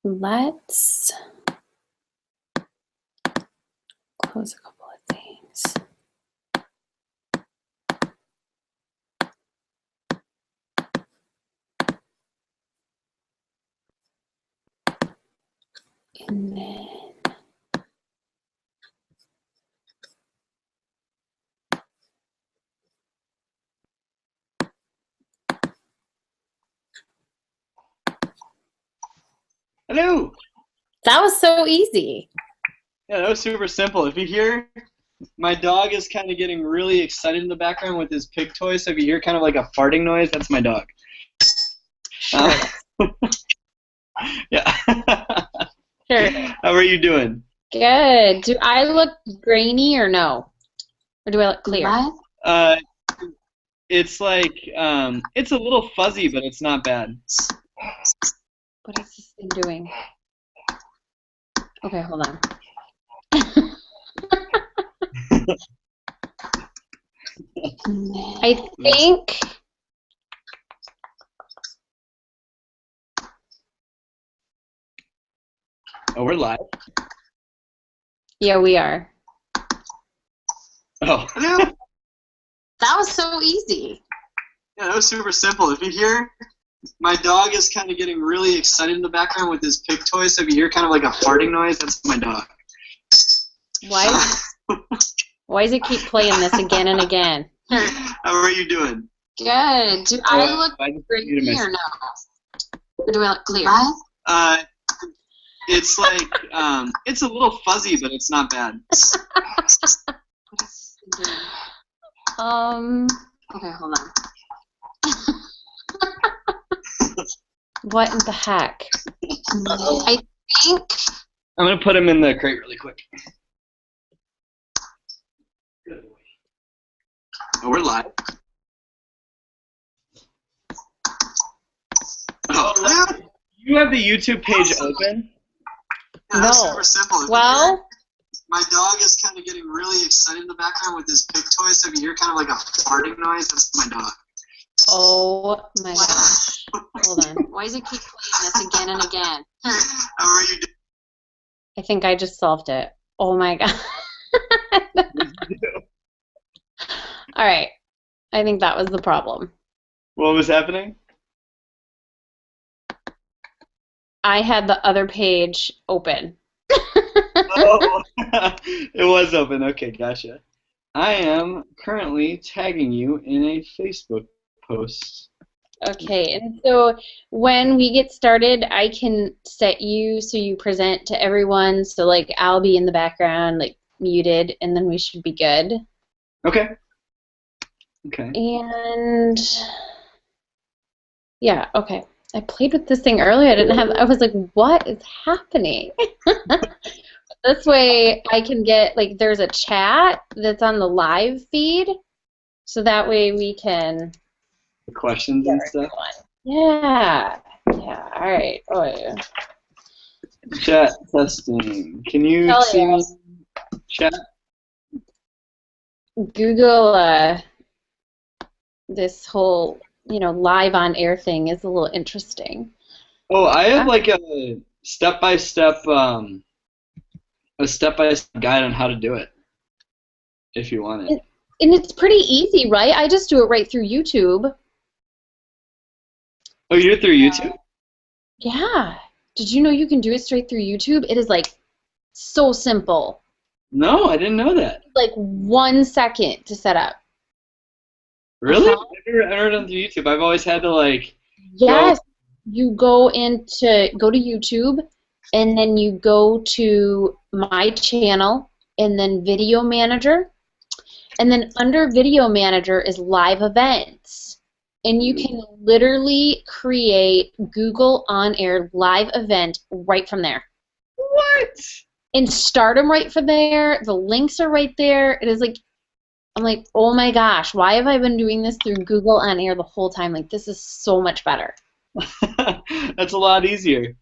Let's close a couple of things. And then Hello. that was so easy. Yeah, that was super simple. If you hear, my dog is kind of getting really excited in the background with his pig toy, so if you hear kind of like a farting noise, that's my dog. Sure. Yeah. Sure. How are you doing? Good. Do I look grainy or no? Or do I look clear? Uh, it's like, it's a little fuzzy, but it's not bad. What is this thing doing? Okay, hold on. I think Oh, we're live? yeah, we are. Oh. Hello. That was so easy. Yeah, that was super simple. If you hear, my dog is kind of getting really excited in the background with his pig toy, so if you hear kind of like a farting noise, that's my dog. Why does it keep playing this again and again? How are you doing? Good. Do I look grainy or no? Or do I look clear? It's like, it's a little fuzzy, but it's not bad. Okay, hold on. What in the heck? I think I'm going to put him in the crate really quick. Good boy. Oh, we're live. Oh, you have the YouTube page open? Yeah, no. Super simple. Well, my dog is kind of getting really excited in the background with his pig toy, so if you hear kind of like a farting noise, that's my dog. Oh my gosh. Hold on. Why does it keep playing this again and again? How are you doing? I think I just solved it. Oh my god. All right. I think that was the problem. What was happening? I had the other page open. Oh, it was open. Okay, gotcha. I am currently tagging you in a Facebook post. Okay, and so when we get started, I can set you so you present to everyone. So like I'll be in the background, like muted, and then we should be good. Okay. Okay. And yeah, okay. I played with this thing earlier. I was like, what is happening? This way I can get, like, there's a chat that's on the live feed, so that way we can The questions and stuff. Yeah. Yeah. All right. Oh yeah. Chat testing. Can you see me? Chat. Google this whole, live on air thing is a little interesting. Oh, I have like a step-by-step guide on how to do it, if you want it. And it's pretty easy, right? I just do it right through YouTube. Oh, you do it through YouTube? Yeah. Did you know you can do it straight through YouTube? It is like so simple. No, I didn't know that. Like 1 second to set up. Really? I've never done it through YouTube. I've always had to like. Yes. You go to YouTube, and then you go to my channel, and then Video Manager, and then under Video Manager is Live Events, and you can literally create Google On Air live event right from there. What? And start them right from there. The links are right there. It is like, I'm like, oh my gosh, why have I been doing this through Google On Air the whole time? Like, this is so much better. That's a lot easier.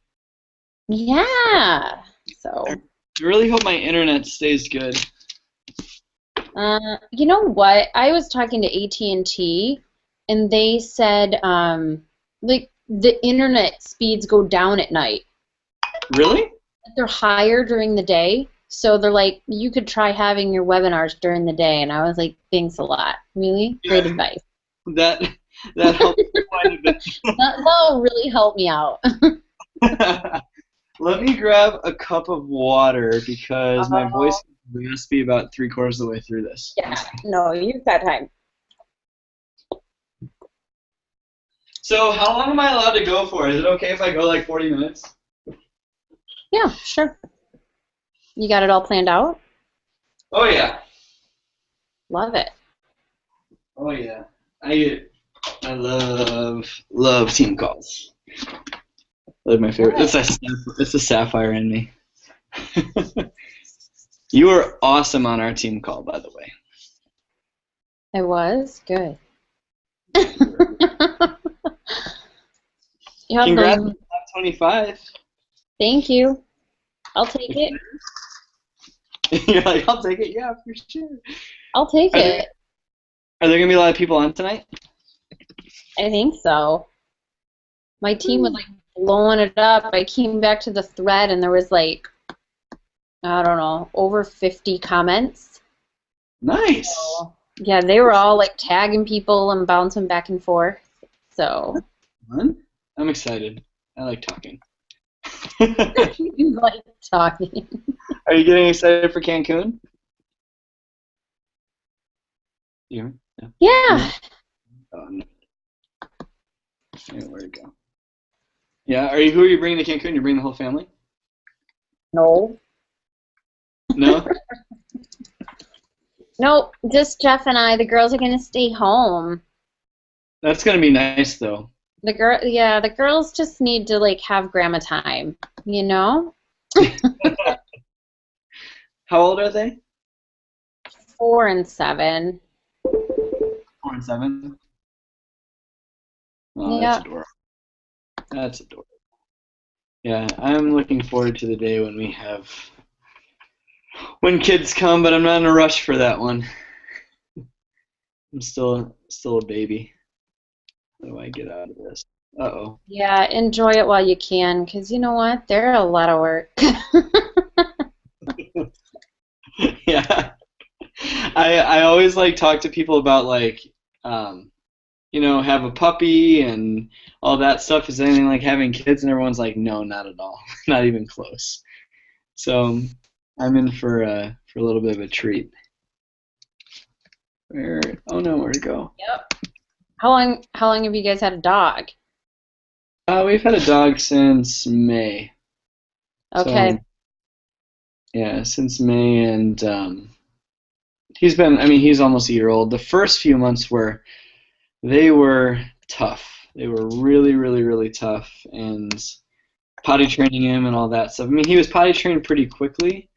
Yeah. So. I really hope my internet stays good. You know what? I was talking to AT&T, and they said like the internet speeds go down at night. Really? They're higher during the day, so they're like, you could try having your webinars during the day. And I was like, thanks a lot. Really? Great Yeah. advice. That that helps quite a That'll really help me out. bit. Let me grab a cup of water because my voice Oh, must be about 3/4 of the way through this. One yeah. second. No, you've got time. So how long am I allowed to go for? Is it okay if I go like 40 minutes? Yeah, sure. You got it all planned out? Oh yeah. Love it. Oh yeah. I love team calls. Like my favorite. Good. It's a sapphire in me. You were awesome on our team call, by the way. I was? Good. Yeah, Congrats on those. top 25. Thank you. I'll take it. You're like, I'll take it. Yeah, for sure. I'll take Are there it. are there gonna be a lot of people on tonight? I think so. My team was like blowing it up. I came back to the thread and there was like, I don't know, over 50 comments. Nice. So, yeah, they were all like tagging people and bouncing back and forth. So, Fun. I'm excited. I like talking. you like talking. Are you getting excited for Cancun? You hear me? Yeah. Oh, no. Yeah, where'd it go? Yeah. Who are you bringing to Cancun? You bringing the whole family? No. No. Nope, just Jeff and I. The girls are gonna stay home. That's gonna be nice though. The girls just need to like have grandma time, you know? How old are they? 4 and 7. 4 and 7. Oh, that's Yeah. adorable. That's adorable. Yeah, I'm looking forward to the day when kids come, but I'm not in a rush for that one. I'm still a baby. How do I get out of this? Uh-oh. Yeah, enjoy it while you can, 'cause you know what? They're a lot of work. Yeah. I always like talk to people about like um have a puppy and all that stuff. Is anything like having kids? And everyone's like, no, not at all. Not even close. So I'm in for a little bit of a treat. Where oh no, where'd it go? Yep. How long have you guys had a dog? We've had a dog since May. So Okay. yeah, since May and he's almost a year old. The first few months they were tough. They were really, really, really tough, and potty training him and all that stuff. I mean, he was potty trained pretty quickly,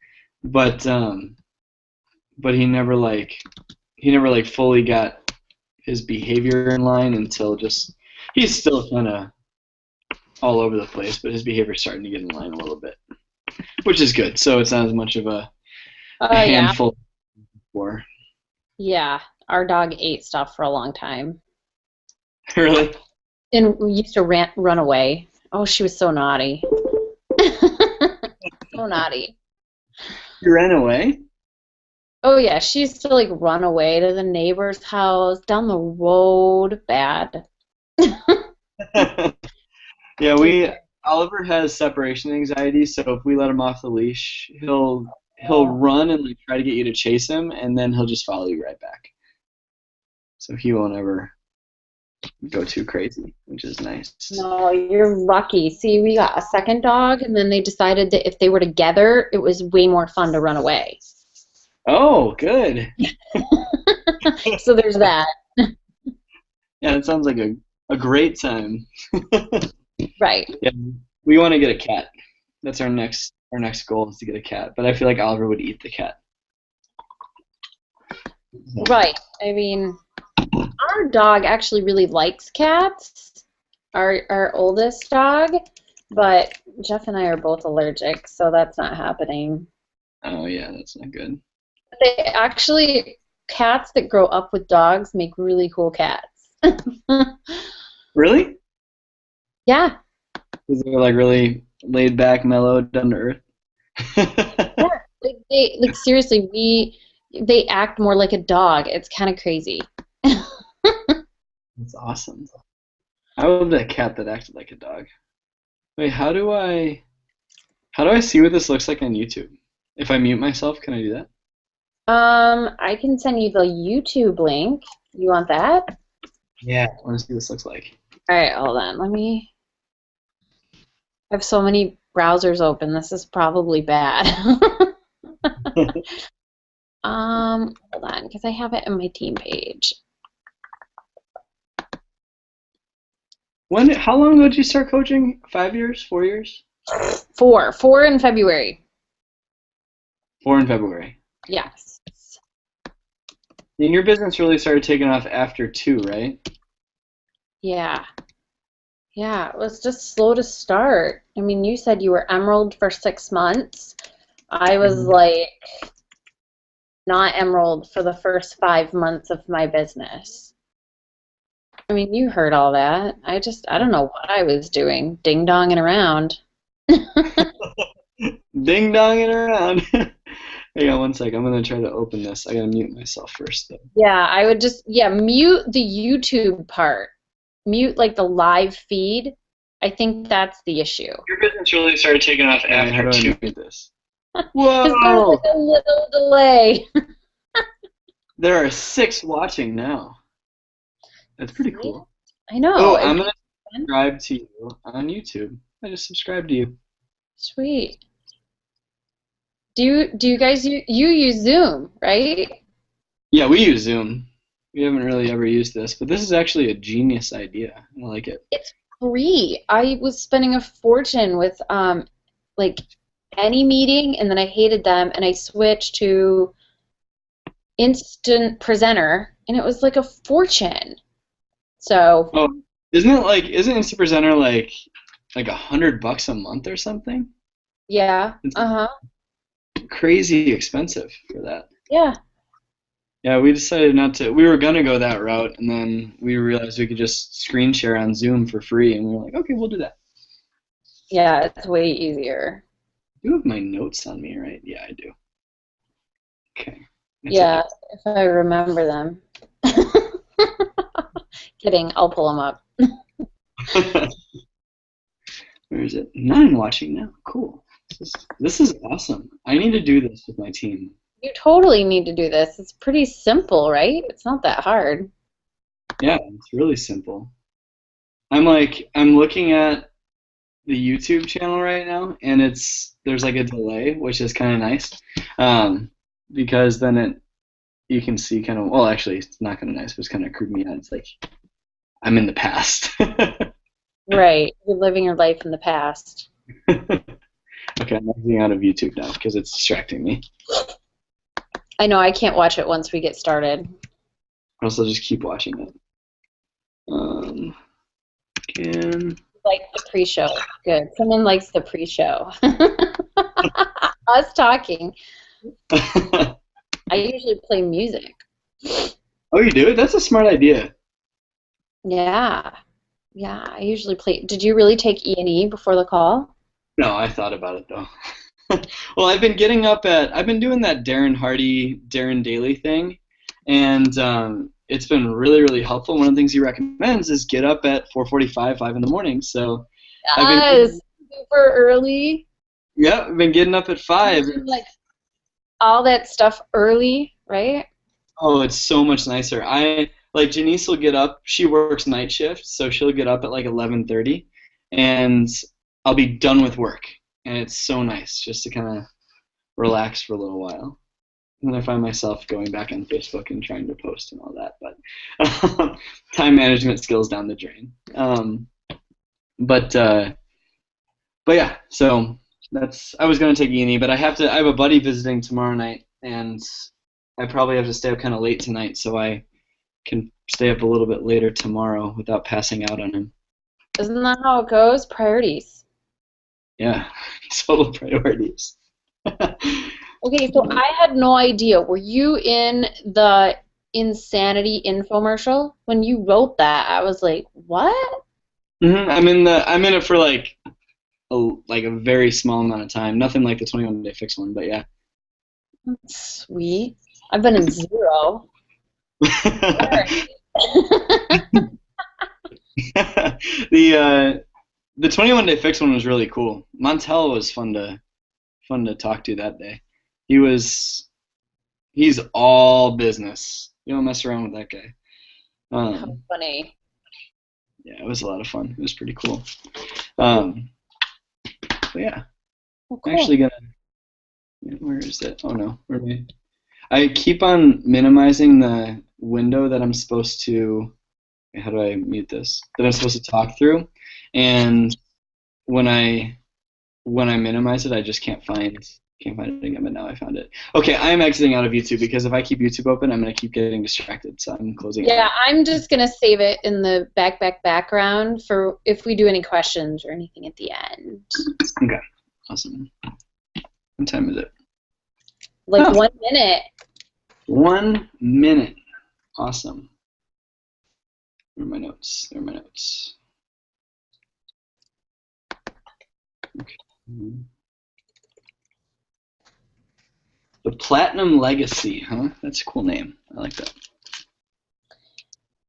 but he never fully got his behavior in line until just he's still kind of all over the place, but his behavior's starting to get in line a little bit, which is good. So it's not as much of a Oh yeah. handful for Yeah. Our dog ate stuff for a long time. really. And we used to run away. Oh, she was so naughty. So naughty. You ran away? Oh yeah, she used to like run away to the neighbor's house down the road. Bad. Yeah, Oliver has separation anxiety, so if we let him off the leash, he'll Oh. run and like try to get you to chase him, and then he'll just follow you right back. So he won't ever go too crazy, which is nice. No, you're lucky. See, we got a second dog, and then they decided that if they were together, it was way more fun to run away. Oh, good. So there's that. Yeah, it sounds like a great time. Right. Yeah, we want to get a cat. That's our next goal is to get a cat. But I feel like Oliver would eat the cat. Right. I mean, our dog actually really likes cats, our oldest dog, but Jeff and I are both allergic, so that's not happening. Oh yeah, that's not good. They actually, cats that grow up with dogs make really cool cats. Really? Yeah. Is there like really laid back, mellow, down to earth. Yeah, like seriously, they act more like a dog. It's kind of crazy. That's awesome. I would love a cat that acted like a dog. Wait, how do I see what this looks like on YouTube? If I mute myself, can I do that? I can send you the YouTube link. You want that? Yeah. I want to see what this looks like. All right, hold on. I have so many browsers open. This is probably bad. Hold on, because I have it in my team page. How long ago did you start coaching? 5 years? 4 years? Four in February. 4 in February. Yes. And your business really started taking off after 2, right? Yeah. Yeah, it was just slow to start. I mean, you said you were Emerald for 6 months. I was Mhm. like not Emerald for the first 5 months of my business. I mean, you heard all that. I don't know what I was doing, ding-donging around. Ding donging around. Hang on one sec. I'm gonna try to open this. I gotta mute myself first though. Yeah, I would just, yeah, mute the YouTube part. Mute like the live feed. I think that's the issue. Your business really started taking off after how do I 2. Mute this? Because there's Whoa! like a little delay. There are 6 watching now. That's pretty See? cool. I know. Oh, I'm gonna subscribe to you on YouTube. I just subscribed to you. Sweet. Do you guys you use Zoom, right? Yeah, we use Zoom. We haven't really ever used this, but this is actually a genius idea. I like it. It's free. I was spending a fortune with like any meeting, and then I hated them, and I switched to Instant Presenter, and it was like a fortune. So Oh, isn't Instant Presenter like $100 a month or something? yeah, It's uh-huh, crazy expensive for that. yeah, Yeah, we decided not to. We were gonna go that route, and then we realized we could just screen share on Zoom for free, and we were like, okay, we'll do that. yeah. It's way easier. Do you have my notes on me, right? Yeah, I do. Okay. That's Yeah, if I remember them. Kidding, I'll pull them up. it. Where is it? 9 watching now. Cool. This is awesome. I need to do this with my team. You totally need to do this. It's pretty simple, right? It's not that hard. Yeah, it's really simple. I'm looking at the YouTube channel right now, and there's like a delay, which is kind of nice, because then you can see kind of, well, actually, it's not kind of nice, but it's kind of creeped me out. It's like I'm in the past. Right. You're living your life in the past. Okay, I'm exiting out of YouTube now because it's distracting me. I know I can't watch it once we get started. Or else I'll just keep watching it. Again. Like the pre-show. Good. Someone likes the pre-show. Us talking. I usually play music. Oh, you do? That's a smart idea. Yeah. Yeah, I usually play. Did you really take E&E before the call? No, I thought about it though. Well, I've been doing that Darren Hardy, Darren Daily thing, and it's been really, really helpful. One of the things he recommends is get up at 4:45, 5 in the morning. So Yes, super early. I've been getting up at 5. Like all that stuff early, right? Oh, it's so much nicer. Janice will get up. She works night shift, so she'll get up at like 11:30, and I'll be done with work. And it's so nice just to kind of relax for a little while. And then I find myself going back on Facebook and trying to post and all that, but time management skills down the drain. But yeah, so I was gonna take E&E, but I have a buddy visiting tomorrow night, and I probably have to stay up kind of late tonight, so I can stay up a little bit later tomorrow without passing out on him. Isn't that how it goes? Priorities. Yeah, total priorities. Okay, so I had no idea. Were you in the Insanity infomercial? When you wrote that, I was like, what? I'm in it for like like a very small amount of time. Nothing like the 21 Day Fix one, but yeah. Sweet. I've been in 0. the the 21 Day Fix one was really cool. Montel was fun to talk to that day. He's all business. You don't mess around with that guy. How Um, funny. yeah, it was a lot of fun. It was pretty cool. Um, but yeah, Well, I'm cool. actually gonna. Where is it? Oh no, where am I? I keep on minimizing the window that I'm supposed to. How do I mute this? That I'm supposed to talk through, and when I minimize it, I just can't find it again. But now I found it. Okay, I am exiting out of YouTube because if I keep YouTube open, I'm gonna keep getting distracted. So I'm closing it Yeah, out. I'm just gonna save it in the background for if we do any questions or anything at the end. Okay, awesome. What time is it? Like Oh, 1 minute. 1 minute. Awesome. Where are my notes? There are my notes. Okay. The Platinum Legacy, huh? That's a cool name. I like that.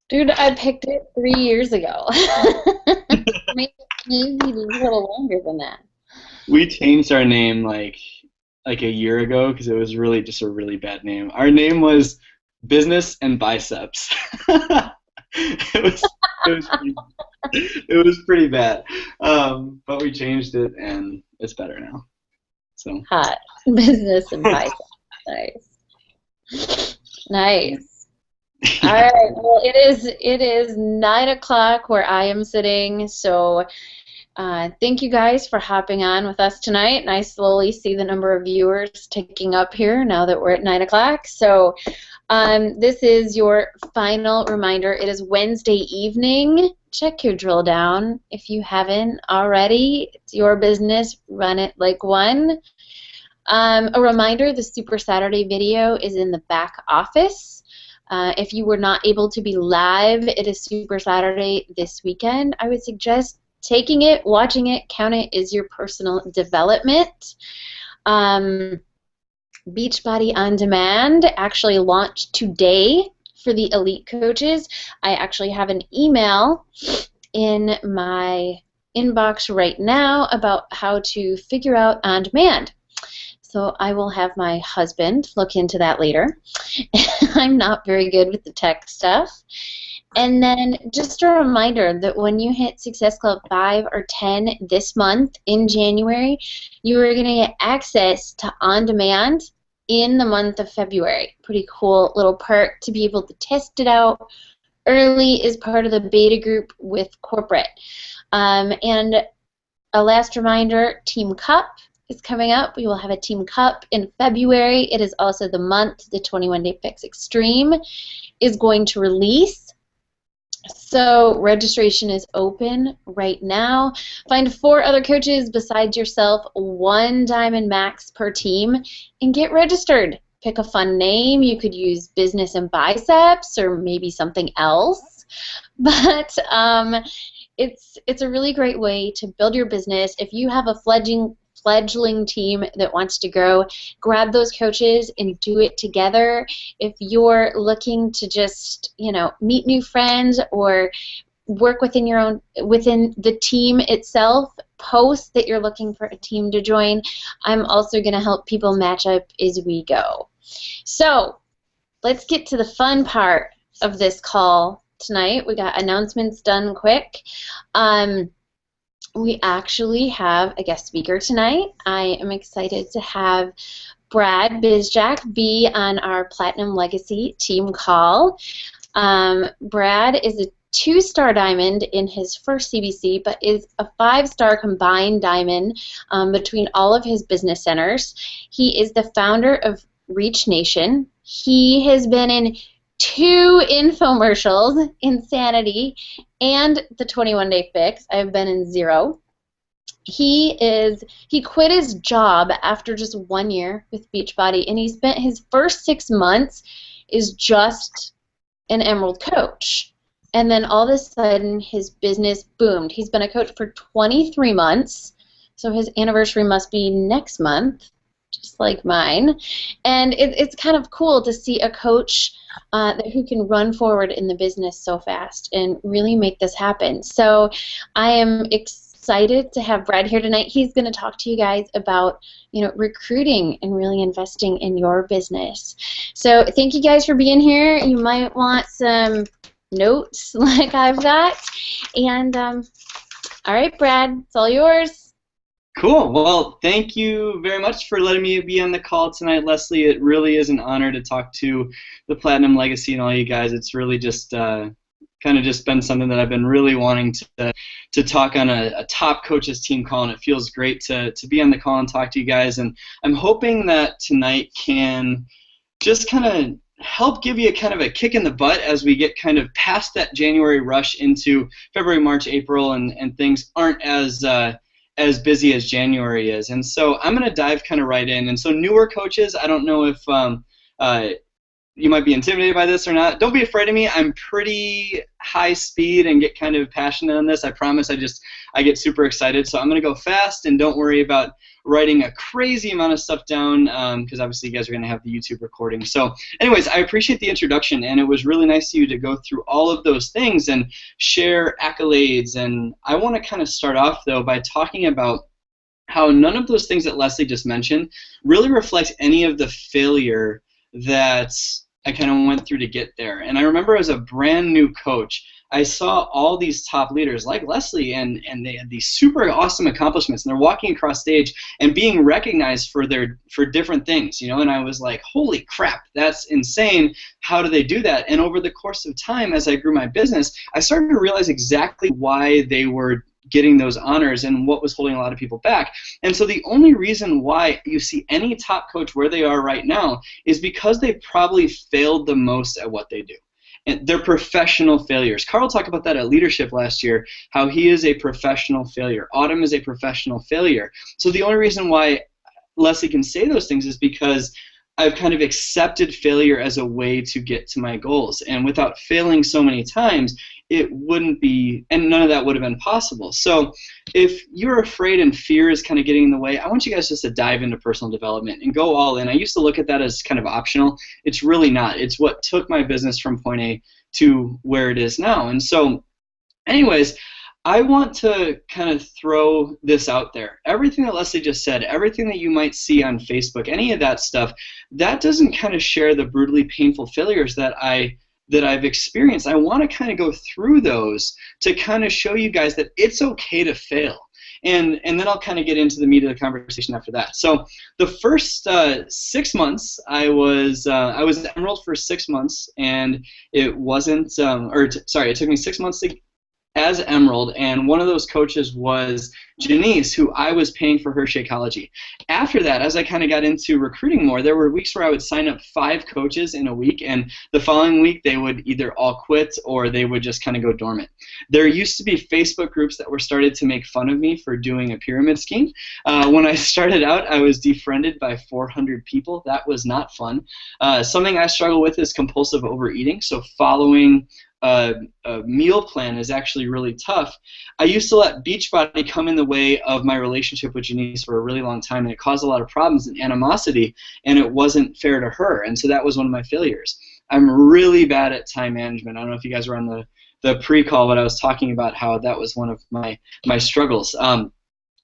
Dude, I picked it 3 years ago. Maybe a little longer than that. We changed our name like a year ago because it was really just a really bad name. Our name was Business and Biceps. It was it was pretty bad, but we changed it and it's better now. So Hot. Business and bicep. Nice. Nice. All yeah. right. Well, it is 9 o'clock where I am sitting. So thank you guys for hopping on with us tonight. And I slowly see the number of viewers ticking up here now that we're at 9 o'clock. So this is your final reminder. It is Wednesday evening. Check your drill down if you haven't already. It's your business. Run it like one. A reminder, the Super Saturday video is in the back office. If you were not able to be live at a Super Saturday this weekend, I would suggest taking it, watching it, count it as your personal development. Beachbody On Demand actually launched today for the elite coaches. I actually have an email in my inbox right now about how to figure out on demand. So I will have my husband look into that later. I'm not very good with the tech stuff. And then just a reminder that when you hit Success Club 5 or 10 this month in January, you are going to get access to On Demand in the month of February. Pretty cool little perk to be able to test it out early as part of the beta group with corporate. And a last reminder, Team Cup is coming up. We will have a Team Cup in February. It is also the month the 21 Day Fix Extreme is going to release. So registration is open right now. Find 4 other coaches besides yourself, 1 diamond max per team, and get registered. Pick a fun name. You could use Business and Biceps or maybe something else. But it's a really great way to build your business. If you have a fledgling team that wants to grow, grab those coaches and do it together. If you're looking to just, meet new friends or work within the team itself, post that you're looking for a team to join. I'm also going to help people match up as we go. So let's get to the fun part of this call tonight. We got announcements done quick. We actually have a guest speaker tonight. I am excited to have Brad Bizjack be on our Platinum Legacy team call. Brad is a 2-star diamond in his first CBC, but is a 5-star combined diamond between all of his business centers. He is the founder of Reach Nation. He has been in 2 infomercials, Insanity and the 21 Day Fix. I've been in 0. He quit his job after just 1 year with Beachbody, and he spent his first 6 months is just an Emerald coach. And then all of a sudden his business boomed. He's been a coach for 23 months, So his anniversary must be next month, just like mine. And it's kind of cool to see a coach who can run forward in the business so fast and really make this happen. So I am excited to have Brad here tonight. He's going to talk to you guys about, recruiting and really investing in your business. So thank you guys for being here. You might want some notes like I've got. And all right, Brad, it's all yours. Cool. Well, thank you very much for letting me be on the call tonight, Leslie. It really is an honor to talk to the Platinum Legacy and all you guys. It's really just kind of just been something that I've been really wanting to talk on a top coaches team call, and it feels great to be on the call and talk to you guys. And I'm hoping that tonight can just kind of help give you kind of a kick in the butt as we get kind of past that January rush into February, March, April, and things aren't as busy as January is. And so I'm going to dive kind of right in. And so newer coaches, I don't know if you might be intimidated by this or not. Don't be afraid of me. I'm pretty high speed and get kind of passionate on this. I promise I get super excited. So I'm going to go fast, and don't worry about writing a crazy amount of stuff down because obviously you guys are going to have the YouTube recording. So anyways, I appreciate the introduction, and it was really nice of you to go through all of those things and share accolades. And I want to kind of start off, though, by talking about how none of those things that Leslie just mentioned really reflect any of the failure that I kind of went through to get there. And I remember as a brand new coach, I saw all these top leaders like Leslie, and they had these super awesome accomplishments, and they're walking across stage and being recognized for different things, and I was like, holy crap, that's insane. How do they do that? And over the course of time, as I grew my business, I started to realize exactly why they were getting those honors and what was holding a lot of people back. And so the only reason why you see any top coach where they are right now is because they probably failed the most at what they do. And they're professional failures. Carl talked about that at Leadership last year, how he is a professional failure. Autumn is a professional failure. So the only reason why Leslie can say those things is because I've kind of accepted failure as a way to get to my goals. And without failing so many times, it wouldn't be, and none of that would have been possible. So if you're afraid and fear is kind of getting in the way, I want you guys just to dive into personal development and go all in. I used to look at that as kind of optional. It's really not. It's what took my business from point A to where it is now. And so anyways, I want to kind of throw this out there. Everything that Leslie just said, everything that you might see on Facebook, any of that stuff, that doesn't kind of share the brutally painful failures that I've experienced. I want to kind of go through those to kind of show you guys that it's okay to fail. And then I'll kind of get into the meat of the conversation after that. So the first 6 months, I was Emerald for 6 months, and it wasn't, it took me 6 months as Emerald, and one of those coaches was Janice, who I was paying for her Shakeology. After that, as I kind of got into recruiting more, there were weeks where I would sign up 5 coaches in a week, and the following week they would either all quit or they would just kind of go dormant. There used to be Facebook groups that were started to make fun of me for doing a pyramid scheme. When I started out, I was defriended by 400 people. That was not fun. Something I struggle with is compulsive overeating, so following a meal plan is actually really tough. I used to let Beachbody come in the way of my relationship with Janice for a really long time, and it caused a lot of problems and animosity, and it wasn't fair to her, and so that was one of my failures. I'm really bad at time management. I don't know if you guys were on the pre-call, but I was talking about how that was one of my struggles.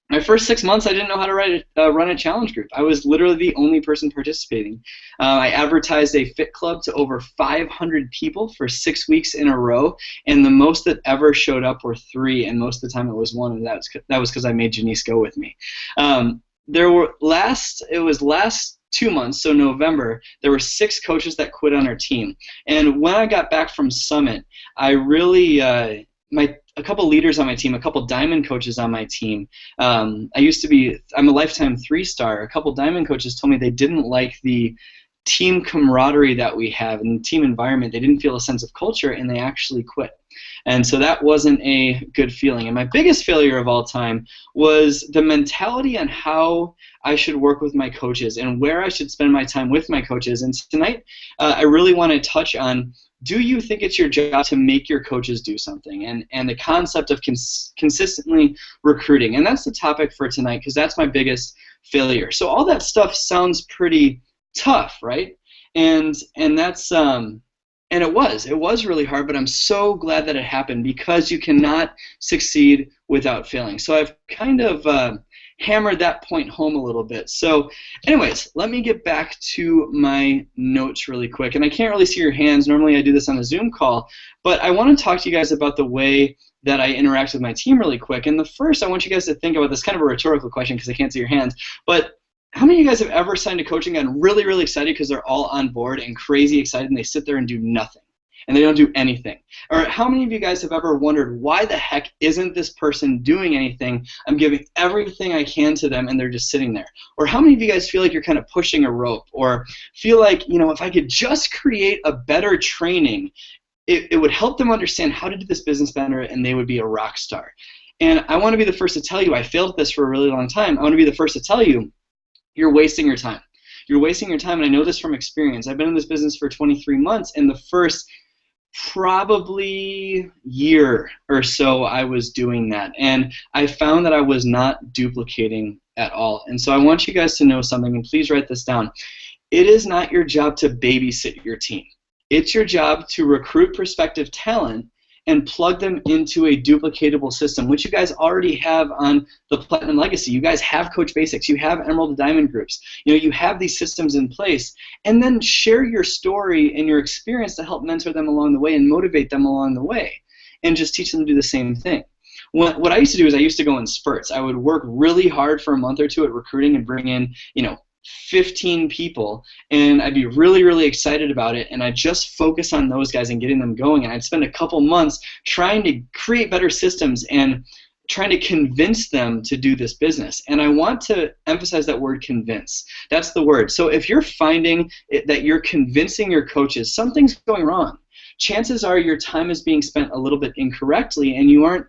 My first 6 months, I didn't know how to run a challenge group. I was literally the only person participating. I advertised a fit club to over 500 people for 6 weeks in a row, and the most that ever showed up were 3, and most of the time it was 1, and that was because I made Janice go with me. It was last 2 months, so November, there were 6 coaches that quit on our team. And when I got back from Summit, I really, a couple leaders on my team, a couple diamond coaches on my team. I'm a lifetime 3-star. A couple diamond coaches told me they didn't like the team camaraderie that we have and the team environment, they didn't feel a sense of culture, and they actually quit. And so that wasn't a good feeling. And my biggest failure of all time was the mentality on how I should work with my coaches and where I should spend my time with my coaches. And tonight, I really want to touch on, do you think it's your job to make your coaches do something? And the concept of consistently recruiting. And that's the topic for tonight, because that's my biggest failure. So all that stuff sounds pretty tough, right? And that's and it was really hard, but I'm so glad that it happened, because you cannot succeed without failing. So I've kind of hammered that point home a little bit. So anyways, let me get back to my notes really quick. And I can't really see your hands. Normally I do this on a Zoom call, but I want to talk to you guys about the way that I interact with my team really quick. And the first, I want you guys to think about this, kind of a rhetorical question because I can't see your hands, but how many of you guys have ever signed a coaching and really, really excited because they're all on board and crazy excited, and they sit there and do nothing, and they don't do anything? Or how many of you guys have ever wondered, why the heck isn't this person doing anything? I'm giving everything I can to them, and they're just sitting there. Or how many of you guys feel like you're kind of pushing a rope, or feel like, you know, if I could just create a better training, it would help them understand how to do this business better, and they would be a rock star? And I want to be the first to tell you, I failed at this for a really long time. I want to be the first to tell you, you're wasting your time. You're wasting your time, and I know this from experience. I've been in this business for 23 months, and the first probably year or so I was doing that, and I found that I was not duplicating at all. And so I want you guys to know something, and please write this down. It is not your job to babysit your team. It's your job to recruit prospective talent and plug them into a duplicatable system, which you guys already have on the Platinum Legacy. You guys have Coach Basics. You have Emerald to Diamond groups. You know, you have these systems in place. And then share your story and your experience to help mentor them along the way and motivate them along the way, and just teach them to do the same thing. What I used to do is I used to go in spurts. I would work really hard for a month or two at recruiting and bring in, 15 people, and I'd be really, really excited about it, and I'd just focus on those guys and getting them going, and I'd spend a couple months trying to create better systems and trying to convince them to do this business. And I want to emphasize that word, convince. That's the word. So if you're finding that you're convincing your coaches something's going wrong, chances are your time is being spent a little bit incorrectly, and you aren't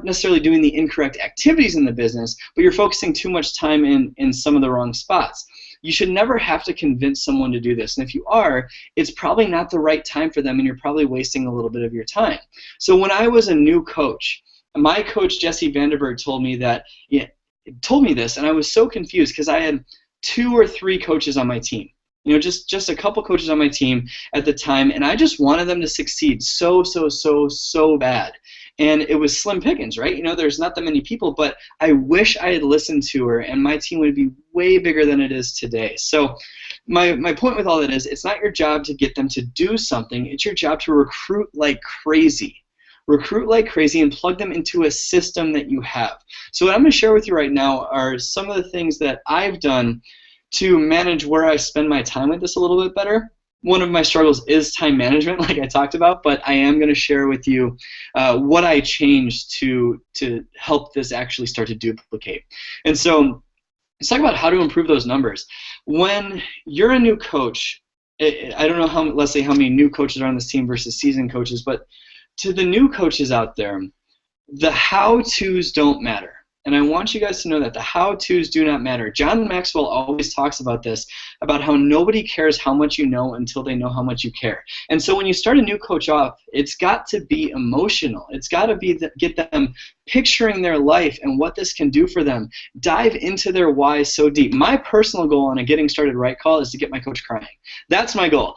necessarily doing the incorrect activities in the business, but you're focusing too much time in some of the wrong spots. You should never have to convince someone to do this, and if you are, it's probably not the right time for them, and you're probably wasting a little bit of your time. So when I was a new coach, my coach Jesse Vanderberg told me this, and I was so confused because I had 2 or 3 coaches on my team. Just a couple coaches on my team at the time, and I just wanted them to succeed so bad. And it was slim pickings, right? There's not that many people, but I wish I had listened to her, and my team would be way bigger than it is today. So my point with all that is, it's not your job to get them to do something. It's your job to recruit like crazy. Recruit like crazy and plug them into a system that you have. So what I'm going to share with you right now are some of the things that I've done to manage where I spend my time with this a little bit better. One of my struggles is time management, like I talked about, but I am going to share with you what I changed to help this actually start to duplicate. And so let's talk about how to improve those numbers. When you're a new coach, I don't know let's say how many new coaches are on this team versus seasoned coaches, but to the new coaches out there, the how-tos don't matter. And I want you guys to know that the how-tos do not matter. John Maxwell always talks about this, about how nobody cares how much you know until they know how much you care. And so when you start a new coach off, it's got to be emotional. It's got to be get them picturing their life and what this can do for them. Dive into their why so deep. My personal goal on a Getting Started Right call is to get my coach crying. That's my goal.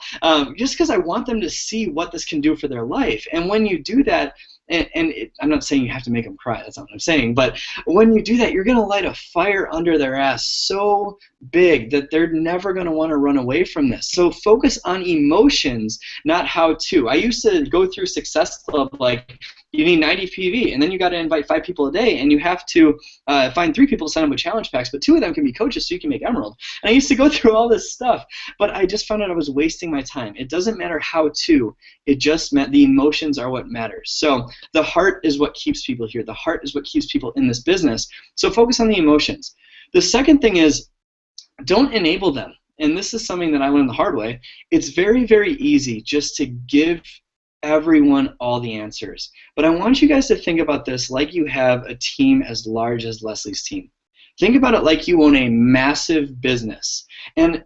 Just because I want them to see what this can do for their life. And when you do that, I'm not saying you have to make them cry, that's not what I'm saying, but when you do that, you're going to light a fire under their ass so big that they're never going to want to run away from this. So focus on emotions, not how to. I used to go through Success Club like, you need 90 PV, and then you got to invite 5 people a day, and you have to find 3 people to sign up with challenge packs, but 2 of them can be coaches so you can make Emerald. And I used to go through all this stuff, but I just found out I was wasting my time. It doesn't matter how to, it just meant the emotions are what matters. So the heart is what keeps people here. The heart is what keeps people in this business. So focus on the emotions. The second thing is, don't enable them. and this is something that I learned the hard way, it's very, very easy just to give everyone all the answers. But I want you guys to think about this like you have a team as large as Leslie's team. Think about it like you own a massive business. And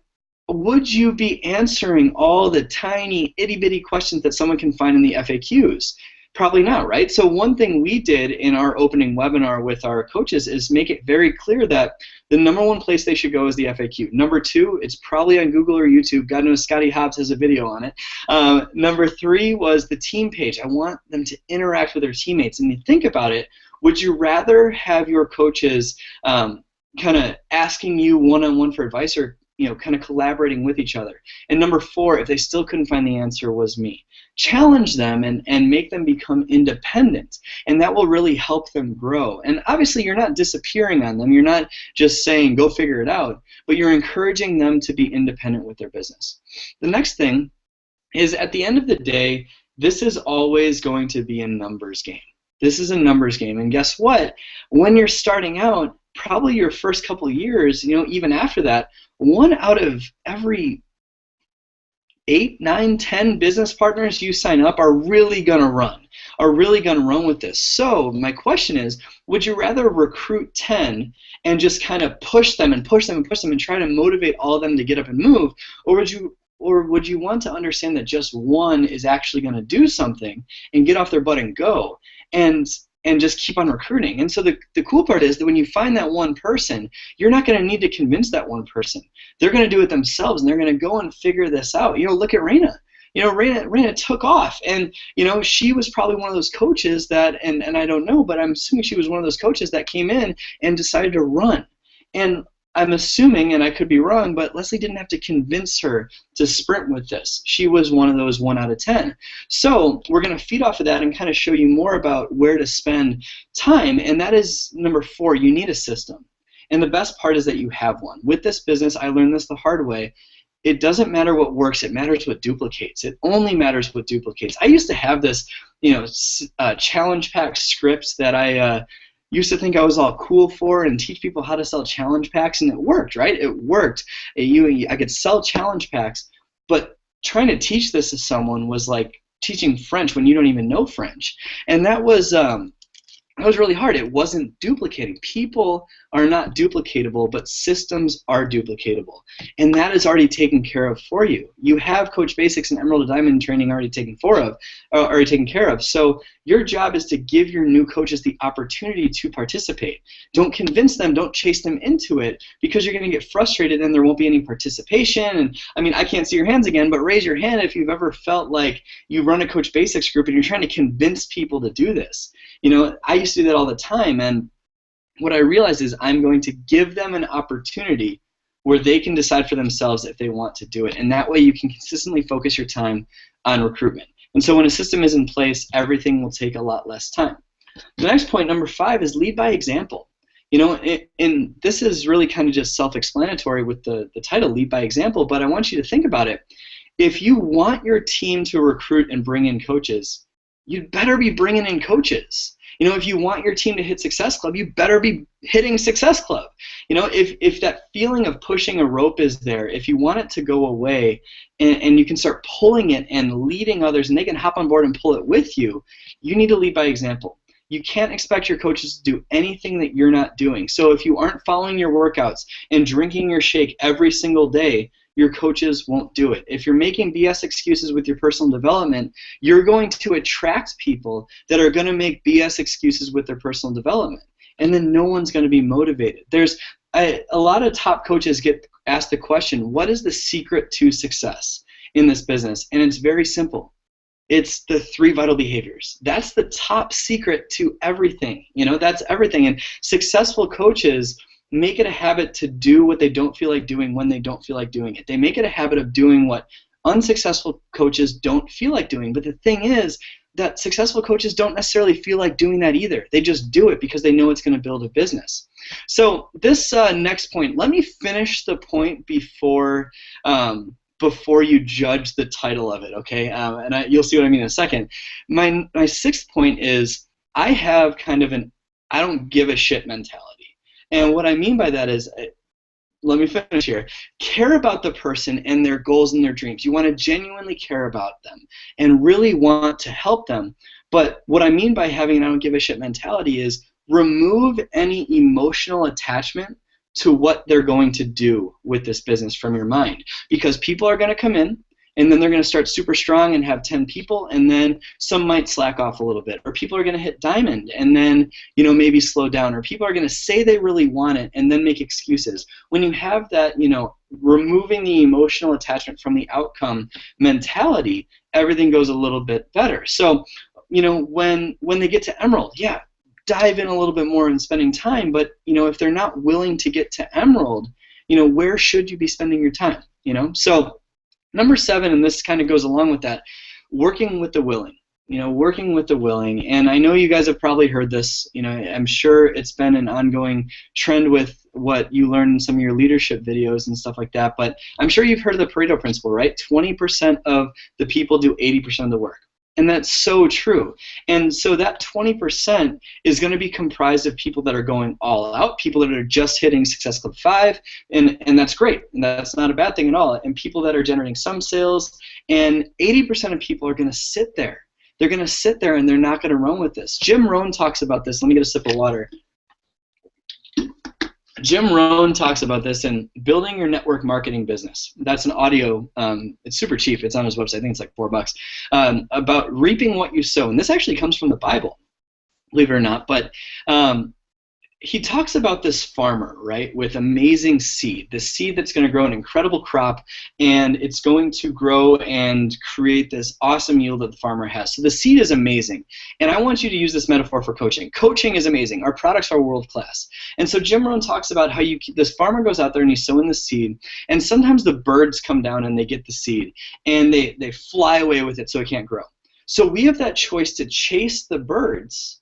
would you be answering all the tiny itty-bitty questions that someone can find in the FAQs? Probably not, right? So one thing we did in our opening webinar with our coaches is make it very clear that the number one place they should go is the FAQ. Number two, it's probably on Google or YouTube. God knows Scotty Hobbs has a video on it. Number three was the team page. I want them to interact with their teammates. And you think about it, would you rather have your coaches kind of asking you one-on-one for advice, or kind of collaborating with each other? And number four, if they still couldn't find the answer, was me. Challenge them and make them become independent, and that will really help them grow. And obviously you're not disappearing on them, you're not just saying go figure it out, but you're encouraging them to be independent with their business. The next thing is, at the end of the day, this is always going to be a numbers game. This is a numbers game, and guess what? When you're starting out, probably your first couple of years, even after that, 1 out of every 8, 9, 10 business partners you sign up are really going to run with this. So my question is, would you rather recruit 10 and just kind of push them and try to motivate all of them to get up and move, or would you want to understand that just one is actually going to do something and get off their butt and go, and just keep on recruiting? And so the cool part is that when you find that one person, you're not going to need to convince that one person. They're going to do it themselves, and they're going to go and figure this out. Look at Raina. Raina took off, and she was probably one of those coaches that, and I don't know, but I'm assuming she was one of those coaches that came in and decided to run. And I'm assuming, and I could be wrong, but Leslie didn't have to convince her to sprint with this. She was one of those 1 out of 10. So we're going to feed off of that and kind of show you more about where to spend time, and that is number 4, you need a system. And the best part is that you have one. With this business, I learned this the hard way. It doesn't matter what works, it matters what duplicates. It only matters what duplicates. I used to have this, challenge pack scripts that I used to think I was all cool for, and teach people how to sell challenge packs, and it worked, right? It worked. I could sell challenge packs, but trying to teach this to someone was like teaching French when you don't even know French, and that was really hard. It wasn't duplicating. People are not duplicatable, but systems are duplicatable, and that is already taken care of for you. You have Coach Basics and Emerald to Diamond training already taken care of. So your job is to give your new coaches the opportunity to participate. Don't convince them. Don't chase them into it, because you're going to get frustrated and there won't be any participation. And I mean, I can't see your hands again, but raise your hand if you've ever felt like you run a Coach Basics group and you're trying to convince people to do this. I used to do that all the time, and what I realized is I'm going to give them an opportunity where they can decide for themselves if they want to do it, and that way you can consistently focus your time on recruitment. And so when a system is in place, everything will take a lot less time. The next point, number 5, is lead by example. And this is really kind of just self-explanatory with the title, lead by example, but I want you to think about it. If you want your team to recruit and bring in coaches, you'd better be bringing in coaches. If you want your team to hit Success Club, you better be hitting Success Club. If that feeling of pushing a rope is there, if you want it to go away, and you can start pulling it and leading others, and they can hop on board and pull it with you, you need to lead by example. You can't expect your coaches to do anything that you're not doing. So if you aren't following your workouts and drinking your shake every single day, your coaches won't do it. If you're making BS excuses with your personal development, you're going to attract people that are going to make BS excuses with their personal development, and then no one's going to be motivated. There's a lot of top coaches get asked the question, what is the secret to success in this business? And it's very simple. It's the 3 vital behaviors. That's the top secret to everything. That's everything. And successful coaches make it a habit to do what they don't feel like doing when they don't feel like doing it. They make it a habit of doing what unsuccessful coaches don't feel like doing. But the thing is that successful coaches don't necessarily feel like doing that either. They just do it because they know it's going to build a business. So this next point, let me finish the point before you judge the title of it, okay? You'll see what I mean in a second. My 6th point is I have kind of an I don't give a shit mentality. And what I mean by that is let me finish here. Care about the person and their goals and their dreams. You want to genuinely care about them and really want to help them. But what I mean by having an I don't give a shit mentality is remove any emotional attachment to what they're going to do with this business from your mind. Because people are going to come in, and then they're going to start super strong and have 10 people, and then some might slack off a little bit, or people are going to hit diamond and then, you know, maybe slow down, or people are going to say they really want it and then make excuses. When you have that, you know, removing the emotional attachment from the outcome mentality, everything goes a little bit better. So, you know, when they get to Emerald, yeah, dive in a little bit more in spending time, but, you know, if they're not willing to get to Emerald, you know, where should you be spending your time, you know? So number 7, and this kind of goes along with that, working with the willing. You know, working with the willing. And I know you guys have probably heard this. You know, I'm sure it's been an ongoing trend with what you learn in some of your leadership videos and stuff like that. But I'm sure you've heard of the Pareto principle, right? 20% of the people do 80% of the work. And that's so true. And so that 20% is going to be comprised of people that are going all out, people that are just hitting Success Club 5, and that's great. And that's not a bad thing at all. And people that are generating some sales, and 80% of people are going to sit there. They're going to sit there and they're not going to run with this. Jim Rohn talks about this. Let me get a sip of water. Jim Rohn talks about this in Building Your Network Marketing Business. That's an audio. It's super cheap. It's on his website. I think it's like $4. About reaping what you sow. And this actually comes from the Bible, believe it or not. But he talks about this farmer, right, with amazing seed, this seed that's going to grow an incredible crop, and it's going to grow and create this awesome yield that the farmer has. So the seed is amazing, and I want you to use this metaphor for coaching. Coaching is amazing. Our products are world class. And so Jim Rohn talks about how this farmer goes out there and he's sowing the seed, and sometimes the birds come down and they get the seed, and they fly away with it so it can't grow. So we have that choice to chase the birds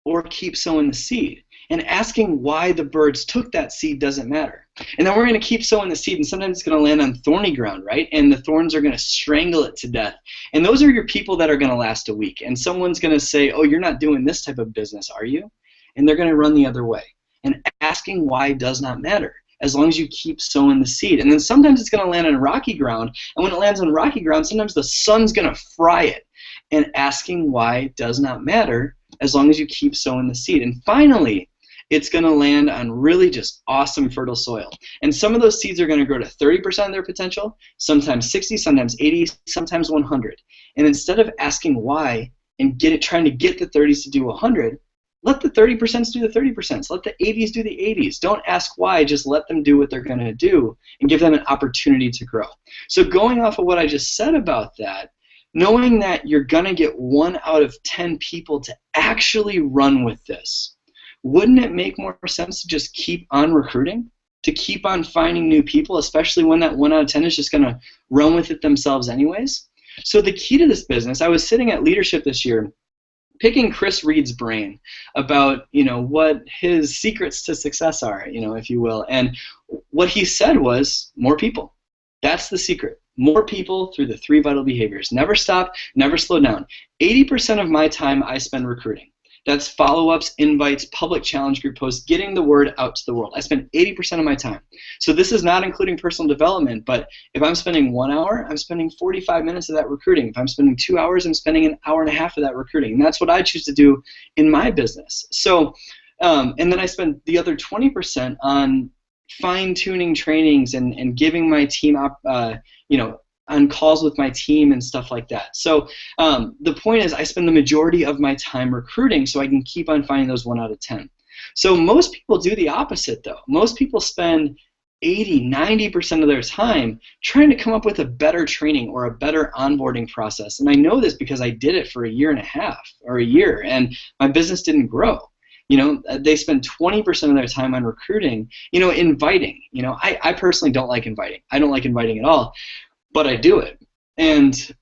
or keep sowing the seed. And asking why the birds took that seed doesn't matter. And then we're going to keep sowing the seed, and sometimes it's going to land on thorny ground, right? And the thorns are going to strangle it to death. And those are your people that are going to last a week. And someone's going to say, oh, you're not doing this type of business, are you? And they're going to run the other way. And asking why does not matter, as long as you keep sowing the seed. And then sometimes it's going to land on rocky ground. And when it lands on rocky ground, sometimes the sun's going to fry it. And asking why does not matter, as long as you keep sowing the seed. And finally, it's going to land on really just awesome fertile soil. And some of those seeds are going to grow to 30% of their potential, sometimes 60, sometimes 80, sometimes 100. And instead of asking why and trying to get the 30s to do 100, let the 30% do the 30%. Let the 80s do the 80s. Don't ask why, just let them do what they're going to do and give them an opportunity to grow. So going off of what I just said about that, knowing that you're going to get 1 out of 10 people to actually run with this, wouldn't it make more sense to just keep on recruiting, to keep on finding new people, especially when that 1 out of 10 is just going to run with it themselves anyways? So the key to this business, I was sitting at leadership this year, picking Chris Reed's brain about, you know, what his secrets to success are, you know, if you will. And what he said was more people. That's the secret. More people through the 3 vital behaviors. Never stop, never slow down. 80% of my time I spend recruiting. That's follow-ups, invites, public challenge group posts, getting the word out to the world. I spend 80% of my time. So this is not including personal development, but if I'm spending 1 hour, I'm spending 45 minutes of that recruiting. If I'm spending 2 hours, I'm spending an hour and a half of that recruiting. And that's what I choose to do in my business. So, and then I spend the other 20% on fine-tuning trainings and giving my team up, you know, on calls with my team and stuff like that. So the point is I spend the majority of my time recruiting so I can keep on finding those 1 out of 10. So most people do the opposite though. Most people spend 80, 90% of their time trying to come up with a better training or a better onboarding process. And I know this because I did it for 1.5 years or a year and my business didn't grow. You know, they spend 20% of their time on recruiting, you know, inviting. You know, I personally don't like inviting. I don't like inviting at all. But I do it. And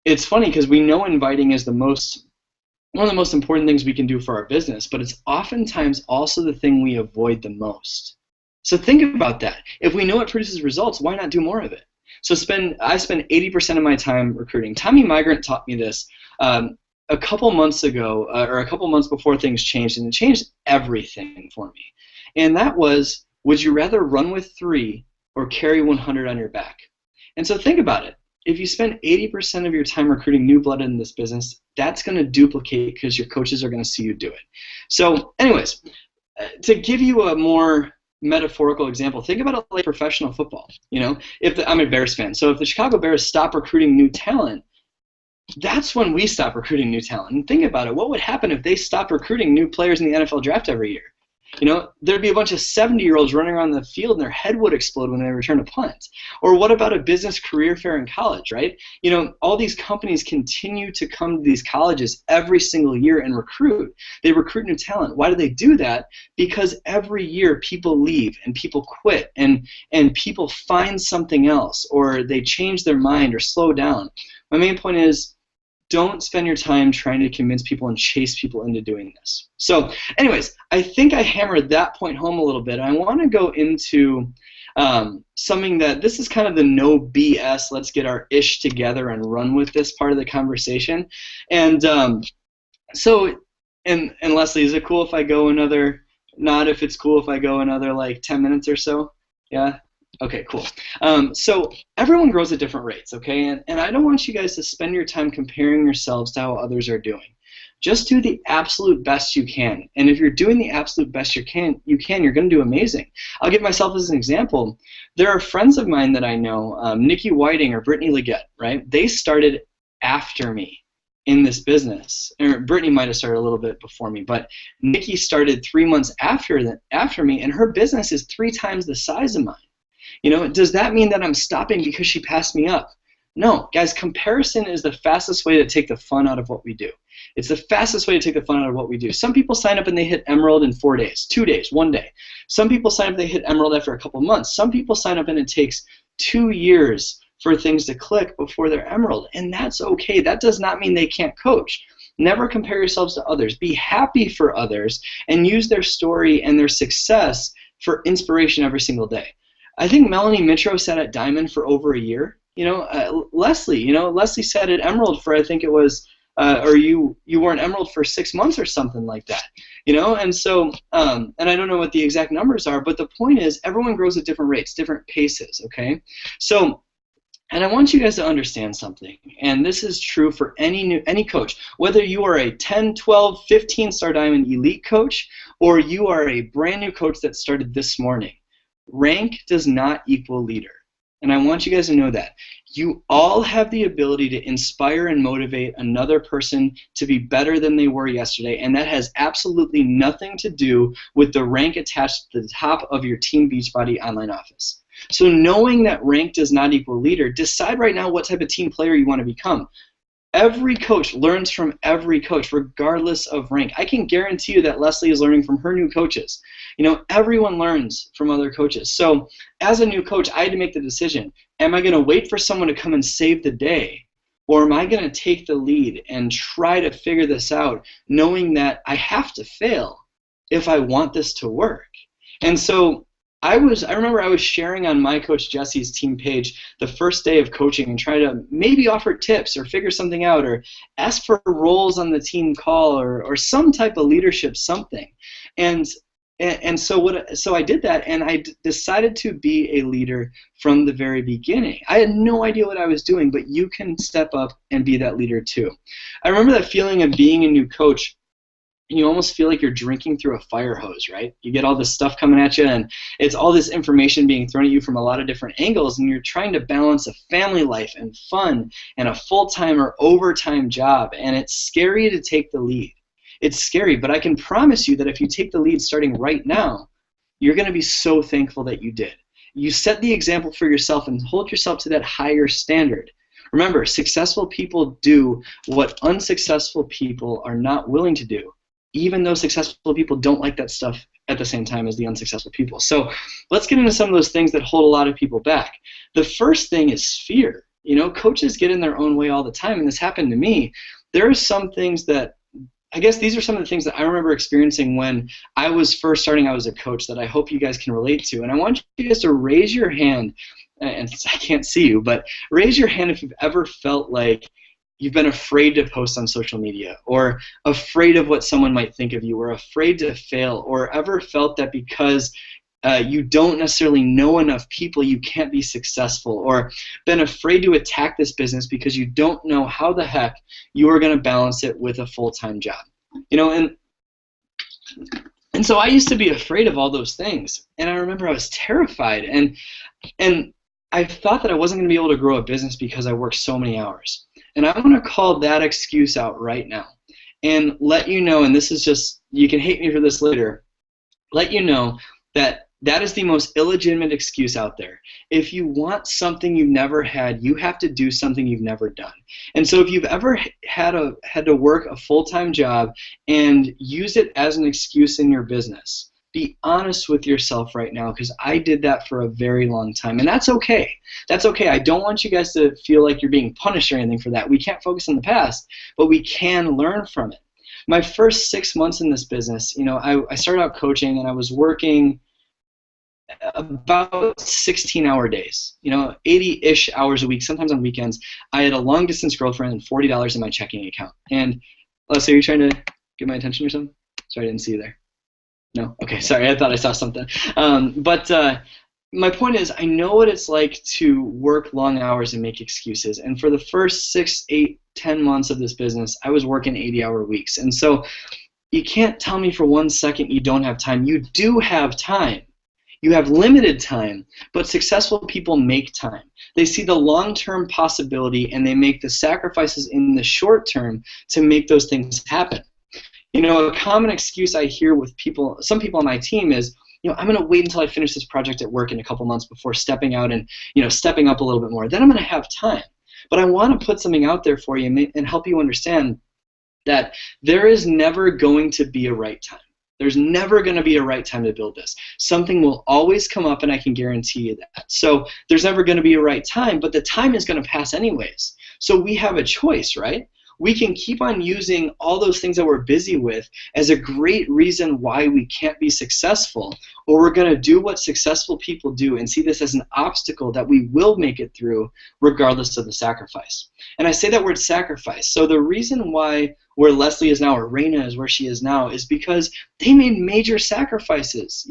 it's funny because we know inviting is one of the most important things we can do for our business, but it's oftentimes also the thing we avoid the most. So think about that. If we know it produces results, why not do more of it? So I spend 80% of my time recruiting. Tommy Migrant taught me this a couple months ago, or a couple months before things changed, and it changed everything for me. And that was, Would you rather run with 3 or carry 100 on your back? And so think about it. If you spend 80% of your time recruiting new blood in this business, that's going to duplicate because your coaches are going to see you do it. So anyways, to give you a more metaphorical example, think about it like professional football. I'm a Bears fan, so if the Chicago Bears stop recruiting new talent, that's when we stop recruiting new talent. And think about it, what would happen if they stopped recruiting new players in the NFL draft every year? There'd be a bunch of 70-year-olds running around the field and their head would explode when they return a punt. Or what about a business career fair in college, right? All these companies continue to come to these colleges every single year and recruit. They recruit new talent. Why do they do that? Because every year people leave and people quit and people find something else, or they change their mind or slow down. My main point is, don't spend your time trying to convince people and chase people into doing this. So anyways, I think I hammered that point home a little bit. I want to go into something that this is kind of the no BS, let's get our ish together and run with this part of the conversation. And Leslie, is it cool if I go another, not if it's cool if I go another like 10 minutes or so? Yeah? Okay, cool. So everyone grows at different rates, okay? And I don't want you guys to spend your time comparing yourselves to how others are doing. Just do the absolute best you can. And if you're doing the absolute best you're going to do amazing. I'll give myself as an example. There are friends of mine that I know, Nikki Whiting or Brittany Leggett, right? They started after me in this business. Or Brittany might have started a little bit before me, but Nikki started 3 months after me, and her business is 3 times the size of mine. Does that mean that I'm stopping because she passed me up? No, guys, comparison is the fastest way to take the fun out of what we do. It's the fastest way to take the fun out of what we do. Some people sign up and they hit Emerald in 4 days, 2 days, 1 day. Some people sign up and they hit Emerald after a couple months. Some people sign up and it takes 2 years for things to click before they're Emerald, and that's okay. That does not mean they can't coach. Never compare yourselves to others. Be happy for others and use their story and their success for inspiration every single day. I think Melanie Mitro sat at Diamond for over a year. Leslie sat at Emerald for, I think it was, or you were an Emerald for 6 months or something like that. And so, and I don't know what the exact numbers are, but the point is everyone grows at different rates, different paces, okay? So, and I want you guys to understand something, and this is true for any coach, whether you are a 10, 12, 15-star Diamond elite coach, or you are a brand new coach that started this morning. Rank does not equal leader, and I want you guys to know that. You all have the ability to inspire and motivate another person to be better than they were yesterday, and that has absolutely nothing to do with the rank attached to the top of your Team Beachbody online office. So knowing that rank does not equal leader, decide right now what type of team player you want to become. Every coach learns from every coach, regardless of rank. I can guarantee you that Leslie is learning from her new coaches. Everyone learns from other coaches. So as a new coach, I had to make the decision. Am I going to wait for someone to come and save the day? Or am I going to take the lead and try to figure this out, knowing that I have to fail if I want this to work? And so I remember I was sharing on my coach Jesse's team page the first day of coaching and try to maybe offer tips or figure something out or ask for roles on the team call or some type of leadership something. And so I did that, and I decided to be a leader from the very beginning. I had no idea what I was doing, but you can step up and be that leader too. I remember that feeling of being a new coach. You almost feel like you're drinking through a fire hose, right? You get all this stuff coming at you, and it's all this information being thrown at you from a lot of different angles, and you're trying to balance a family life and fun and a full-time or overtime job, and it's scary to take the lead. It's scary, but I can promise you that if you take the lead starting right now, you're going to be so thankful that you did. You set the example for yourself and hold yourself to that higher standard. Remember, successful people do what unsuccessful people are not willing to do, even though successful people don't like that stuff at the same time as the unsuccessful people. So let's get into some of those things that hold a lot of people back. The first thing is fear. Coaches get in their own way all the time, and this happened to me. There are some things that, I guess these are some of the things that I remember experiencing when I was first starting out as a coach that I hope you guys can relate to. And I want you guys to raise your hand, and I can't see you, but raise your hand if you've ever felt like you've been afraid to post on social media, or afraid of what someone might think of you, or afraid to fail, or ever felt that because you don't necessarily know enough people, you can't be successful, or been afraid to attack this business because you don't know how the heck you are going to balance it with a full-time job. And so I used to be afraid of all those things, and I remember I was terrified, and I thought that I wasn't going to be able to grow a business because I worked so many hours. And I'm going to call that excuse out right now and let you know, and this is just, you can hate me for this later, let you know that that is the most illegitimate excuse out there. If you want something you never had, you have to do something you've never done. And so if you've ever had to work a full-time job and use it as an excuse in your business, be honest with yourself right now, because I did that for a very long time, and that's okay. That's okay. I don't want you guys to feel like you're being punished or anything for that. We can't focus on the past, but we can learn from it. My first 6 months in this business, I started out coaching, and I was working about 16-hour days, 80-ish hours a week, sometimes on weekends. I had a long-distance girlfriend and $40 in my checking account. And, Leslie, are you trying to get my attention or something? Sorry, I didn't see you there. No? Okay, sorry, I thought I saw something. But my point is, I know what it's like to work long hours and make excuses. And for the first 6, 8, 10 months of this business, I was working 80-hour weeks. And so you can't tell me for 1 second you don't have time. You do have time. You have limited time, but successful people make time. They see the long-term possibility, and they make the sacrifices in the short term to make those things happen. A common excuse I hear with people, some people on my team is, I'm going to wait until I finish this project at work in a couple months before stepping out and, stepping up a little bit more. Then I'm going to have time. But I want to put something out there for you and help you understand that there is never going to be a right time. There's never going to be a right time to build this. Something will always come up, and I can guarantee you that. So there's never going to be a right time, but the time is going to pass anyways. So we have a choice, right? We can keep on using all those things that we're busy with as a great reason why we can't be successful, or we're going to do what successful people do and see this as an obstacle that we will make it through regardless of the sacrifice. And I say that word sacrifice. So the reason why where Leslie is now, or Raina is where she is now, is because they made major sacrifices.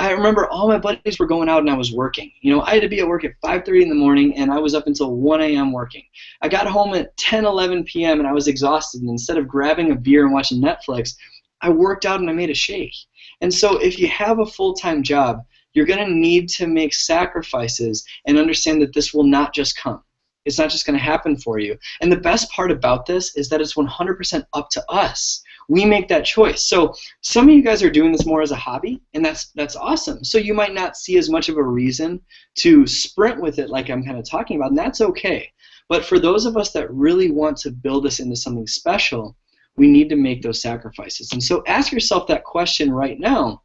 I remember all my buddies were going out and I was working. I had to be at work at 5:30 in the morning, and I was up until 1 a.m. working. I got home at 10, 11 p.m. and I was exhausted, and instead of grabbing a beer and watching Netflix, I worked out and I made a shake. And so if you have a full-time job, you're going to need to make sacrifices and understand that this will not just come. It's not just going to happen for you. And the best part about this is that it's 100% up to us. We make that choice. So some of you guys are doing this more as a hobby, and that's awesome. So you might not see as much of a reason to sprint with it like I'm kind of talking about, and that's okay. But for those of us that really want to build this into something special, we need to make those sacrifices. And so ask yourself that question right now.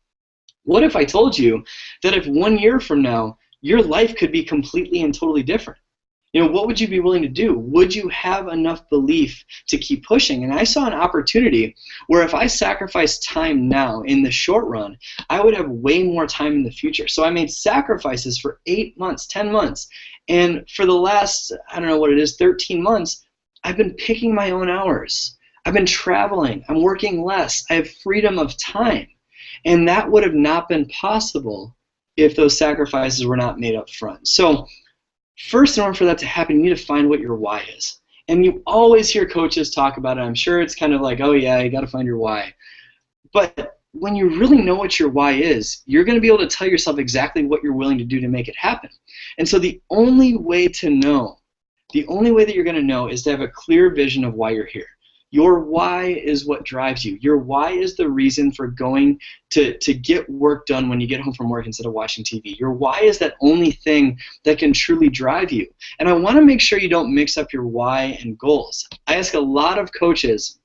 What if I told you that if 1 year from now, your life could be completely and totally different? What would you be willing to do? Would you have enough belief to keep pushing? And I saw an opportunity where if I sacrificed time now in the short run, I would have way more time in the future. So I made sacrifices for 8 months, 10 months. And for the last, 13 months, I've been picking my own hours. I've been traveling. I'm working less. I have freedom of time. And that would have not been possible if those sacrifices were not made up front. So first, in order for that to happen, you need to find what your why is. And you always hear coaches talk about it. I'm sure it's kind of like, oh yeah, you got to find your why. But when you really know what your why is, you're going to be able to tell yourself exactly what you're willing to do to make it happen. And so the only way that you're going to know is to have a clear vision of why you're here. Your why is what drives you. Your why is the reason for going to get work done when you get home from work instead of watching TV. Your why is that only thing that can truly drive you. And I want to make sure you don't mix up your why and goals. I ask a lot of coaches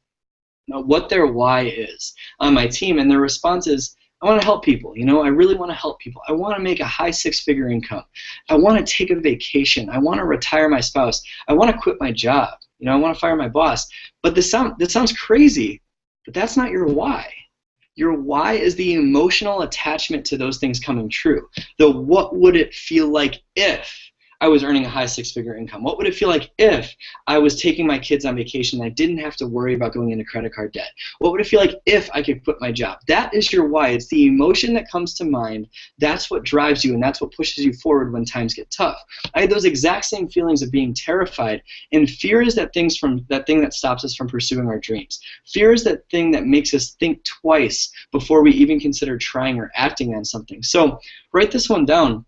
what their why is on my team, and their response is, I want to help people. I really want to help people. I want to make a high 6-figure income. I want to take a vacation. I want to retire my spouse. I want to quit my job. I want to fire my boss. But this sounds crazy, but that's not your why. Your why is the emotional attachment to those things coming true. The what would it feel like if I was earning a high six-figure income? What would it feel like if I was taking my kids on vacation and I didn't have to worry about going into credit card debt? What would it feel like if I could quit my job? That is your why. It's the emotion that comes to mind. That's what drives you, and that's what pushes you forward when times get tough. I had those exact same feelings of being terrified, and fear is that thing that stops us from pursuing our dreams. Fear is that thing that makes us think twice before we even consider trying or acting on something. So write this one down.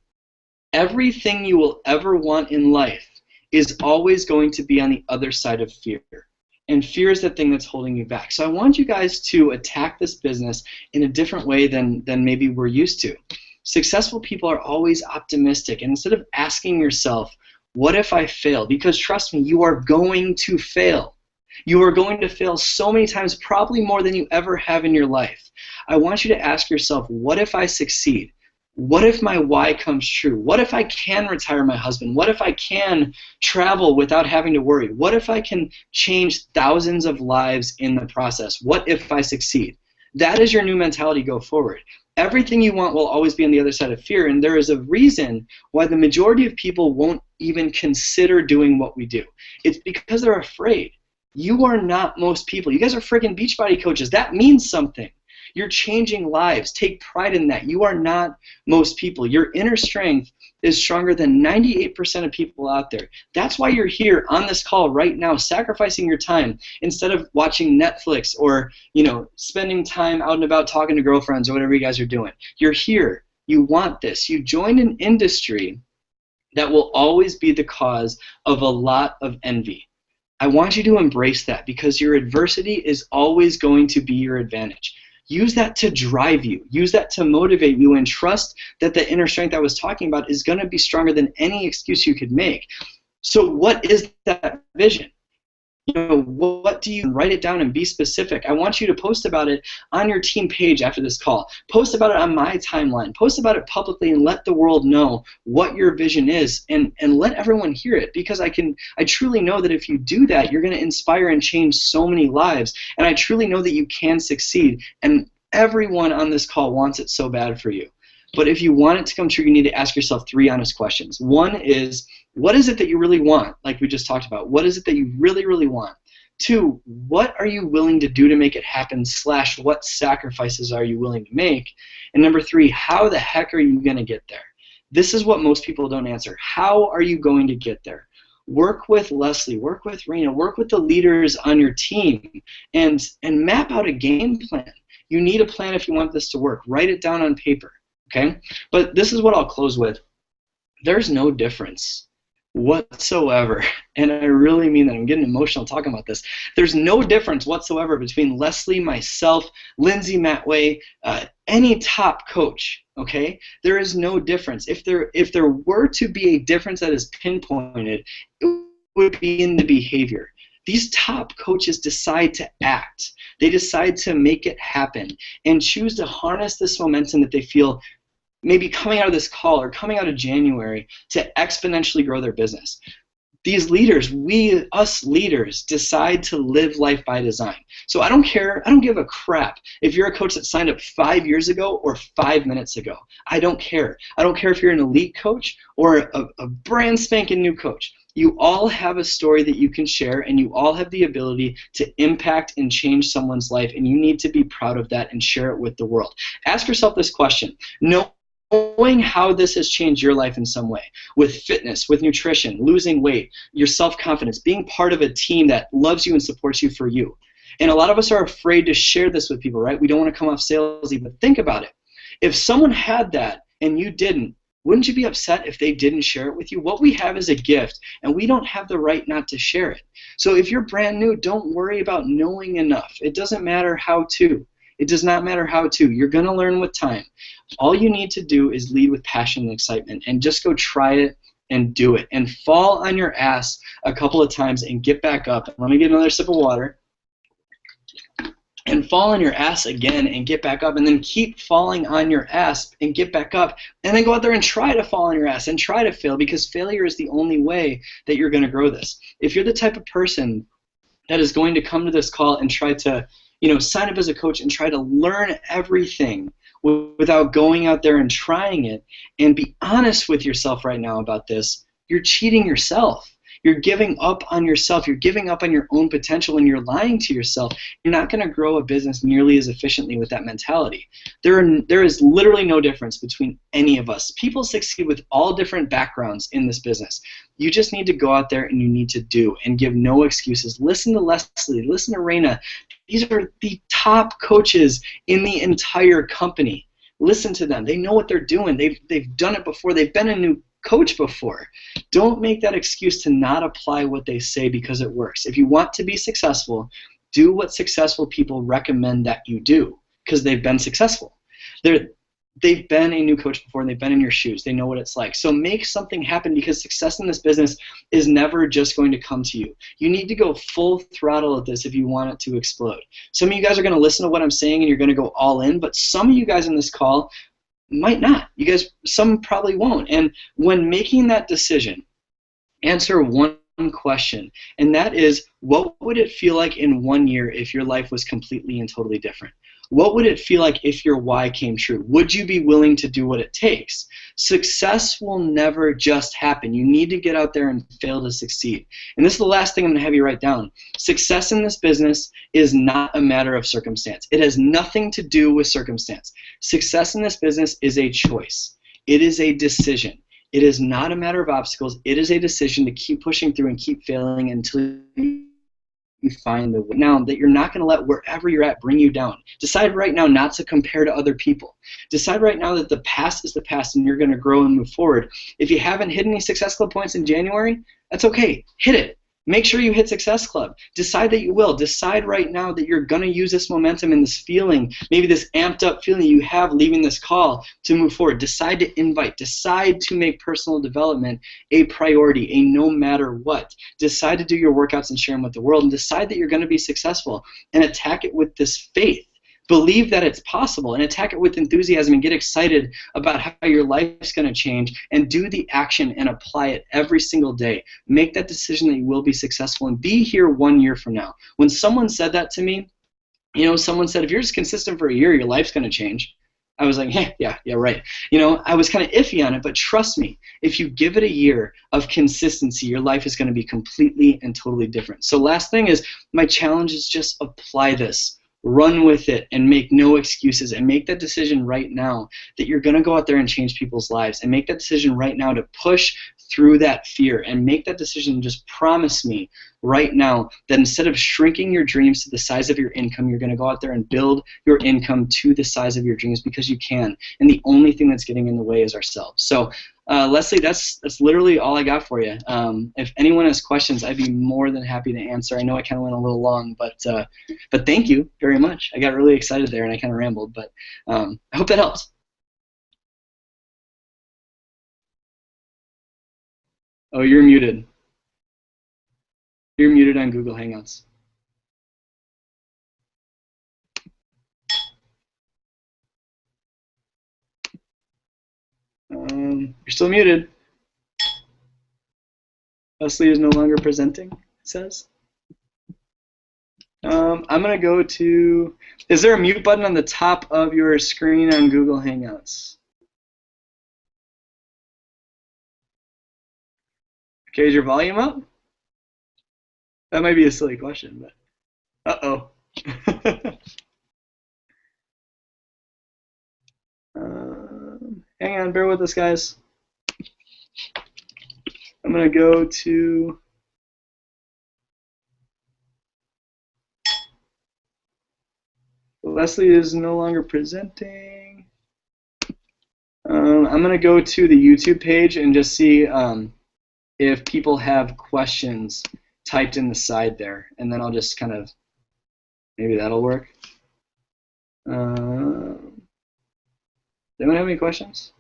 Everything you will ever want in life is always going to be on the other side of fear. And fear is the thing that's holding you back. So I want you guys to attack this business in a different way than maybe we're used to. Successful people are always optimistic. And instead of asking yourself, what if I fail? Because trust me, you are going to fail. You are going to fail so many times, probably more than you ever have in your life. I want you to ask yourself, what if I succeed? What if my why comes true? What if I can retire my husband? What if I can travel without having to worry? What if I can change thousands of lives in the process? What if I succeed? That is your new mentality. Go forward. Everything you want will always be on the other side of fear, and there is a reason why the majority of people won't even consider doing what we do. It's because they're afraid. You are not most people. You guys are freaking Beachbody coaches. That means something. You're changing lives. Take pride in that. You are not most people. Your inner strength is stronger than 98% of people out there. That's why you're here on this call right now, sacrificing your time instead of watching Netflix or, spending time out and about talking to girlfriends or whatever you guys are doing. You're here. You want this. You joined an industry that will always be the cause of a lot of envy. I want you to embrace that because your adversity is always going to be your advantage. Use that to drive you. Use that to motivate you, and trust that the inner strength I was talking about is going to be stronger than any excuse you could make. So what is that vision? What do you write it down and be specific? I want you to post about it on your team page after this call. Post about it on my timeline. Post about it publicly and let the world know what your vision is, and let everyone hear it, because I truly know that if you do that, you're going to inspire and change so many lives, and I truly know that you can succeed, and everyone on this call wants it so bad for you. But if you want it to come true, you need to ask yourself 3 honest questions. One is, what is it that you really want, like we just talked about? What is it that you really, really want? 2, what are you willing to do to make it happen / what sacrifices are you willing to make? And number 3, how the heck are you going to get there? This is what most people don't answer. How are you going to get there? Work with Leslie, work with Rena, work with the leaders on your team, and map out a game plan. You need a plan if you want this to work. Write it down on paper. Okay? But this is what I'll close with. There's no difference whatsoever, and I really mean that. I'm getting emotional talking about this. There's no difference whatsoever between Leslie, myself, Lindsay Matway, any top coach. Okay? There is no difference. If there were to be a difference that is pinpointed, it would be in the behavior. These top coaches decide to act. They decide to make it happen and choose to harness this momentum that they feel maybe coming out of this call or coming out of January to exponentially grow their business. These leaders, us leaders, decide to live life by design. So I don't care, I don't give a crap if you're a coach that signed up 5 years ago or 5 minutes ago. I don't care. I don't care if you're an elite coach or a brand spanking new coach. You all have a story that you can share, and you all have the ability to impact and change someone's life, and you need to be proud of that and share it with the world. Ask yourself this question. Knowing how this has changed your life in some way, with fitness, with nutrition, losing weight, your self-confidence, being part of a team that loves you and supports you for you. And a lot of us are afraid to share this with people, right? We don't want to come off salesy, but think about it. If someone had that and you didn't, wouldn't you be upset if they didn't share it with you? What we have is a gift, and we don't have the right not to share it. So if you're brand new, don't worry about knowing enough. It doesn't matter how to. It does not matter how to. You're going to learn with time. All you need to do is lead with passion and excitement, and just go try it and do it. And fall on your ass a couple of times and get back up. Let me get another sip of water. And fall on your ass again and get back up, and then keep falling on your ass and get back up, and then go out there and try to fall on your ass and try to fail, because failure is the only way that you're going to grow this. If you're the type of person that is going to come to this call and try to sign up as a coach and try to learn everything without going out there and trying it, and be honest with yourself right now about this, you're cheating yourself. You're giving up on yourself. You're giving up on your own potential, and you're lying to yourself. You're not going to grow a business nearly as efficiently with that mentality. There is literally no difference between any of us. People succeed with all different backgrounds in this business. You just need to go out there and you need to do and give no excuses. Listen to Leslie. Listen to Raina. These are the top coaches in the entire company. Listen to them. They know what they're doing. They've done it before. They've been a new coach before. Don't make that excuse to not apply what they say because it works. If you want to be successful, do what successful people recommend that you do because they've been successful. They've been a new coach before and they've been in your shoes. They know what it's like. So make something happen because success in this business is never just going to come to you. You need to go full throttle at this if you want it to explode. Some of you guys are going to listen to what I'm saying and you're going to go all in, but some of you guys in this call might not. You guys, some probably won't. And when making that decision, answer one question, and that is, what would it feel like in 1 year if your life was completely and totally different? What would it feel like if your why came true? Would you be willing to do what it takes? Success will never just happen. You need to get out there and fail to succeed. And this is the last thing I'm going to have you write down. Success in this business is not a matter of circumstance. It has nothing to do with circumstance. Success in this business is a choice. It is a decision. It is not a matter of obstacles. It is a decision to keep pushing through and keep failing until you find the way. Now that you're not going to let wherever you're at bring you down. Decide right now not to compare to other people. Decide right now that the past is the past and you're going to grow and move forward. If you haven't hit any Success Club points in January, that's okay. Hit it. Make sure you hit Success Club. Decide that you will. Decide right now that you're going to use this momentum and this feeling, maybe this amped up feeling you have leaving this call to move forward. Decide to invite. Decide to make personal development a priority, a no matter what. Decide to do your workouts and share them with the world, and decide that you're going to be successful and attack it with this faith. Believe that it's possible and attack it with enthusiasm and get excited about how your life's going to change and do the action and apply it every single day. Make that decision that you will be successful and be here 1 year from now. When someone said that to me, someone said, if you're just consistent for a year, your life's going to change. I was like, yeah, right. I was kind of iffy on it, but trust me, if you give it a year of consistency, your life is going to be completely and totally different. So last thing is, my challenge is just apply this. Run with it and make no excuses and make that decision right now that you're going to go out there and change people's lives, and make that decision right now to push through that fear, and make that decision and just promise me right now that instead of shrinking your dreams to the size of your income, you're going to go out there and build your income to the size of your dreams because you can. And the only thing that's getting in the way is ourselves. So Leslie, that's literally all I got for you. If anyone has questions, I'd be more than happy to answer. I know I kind of went a little long, but thank you very much. I got really excited there and I kind of rambled, but I hope that helps. Oh, you're muted. You're muted on Google Hangouts. You're still muted. Leslie is no longer presenting, it says. I'm going to go to, is there a mute button on the top of your screen on Google Hangouts? Okay, is your volume up? That might be a silly question, but uh-oh. Hang on, bear with us, guys. I'm going to go to Leslie is no longer presenting. I'm going to go to the YouTube page and just see if people have questions typed in the side there, and then I'll just kind of, maybe that'll work. Does anyone have any questions?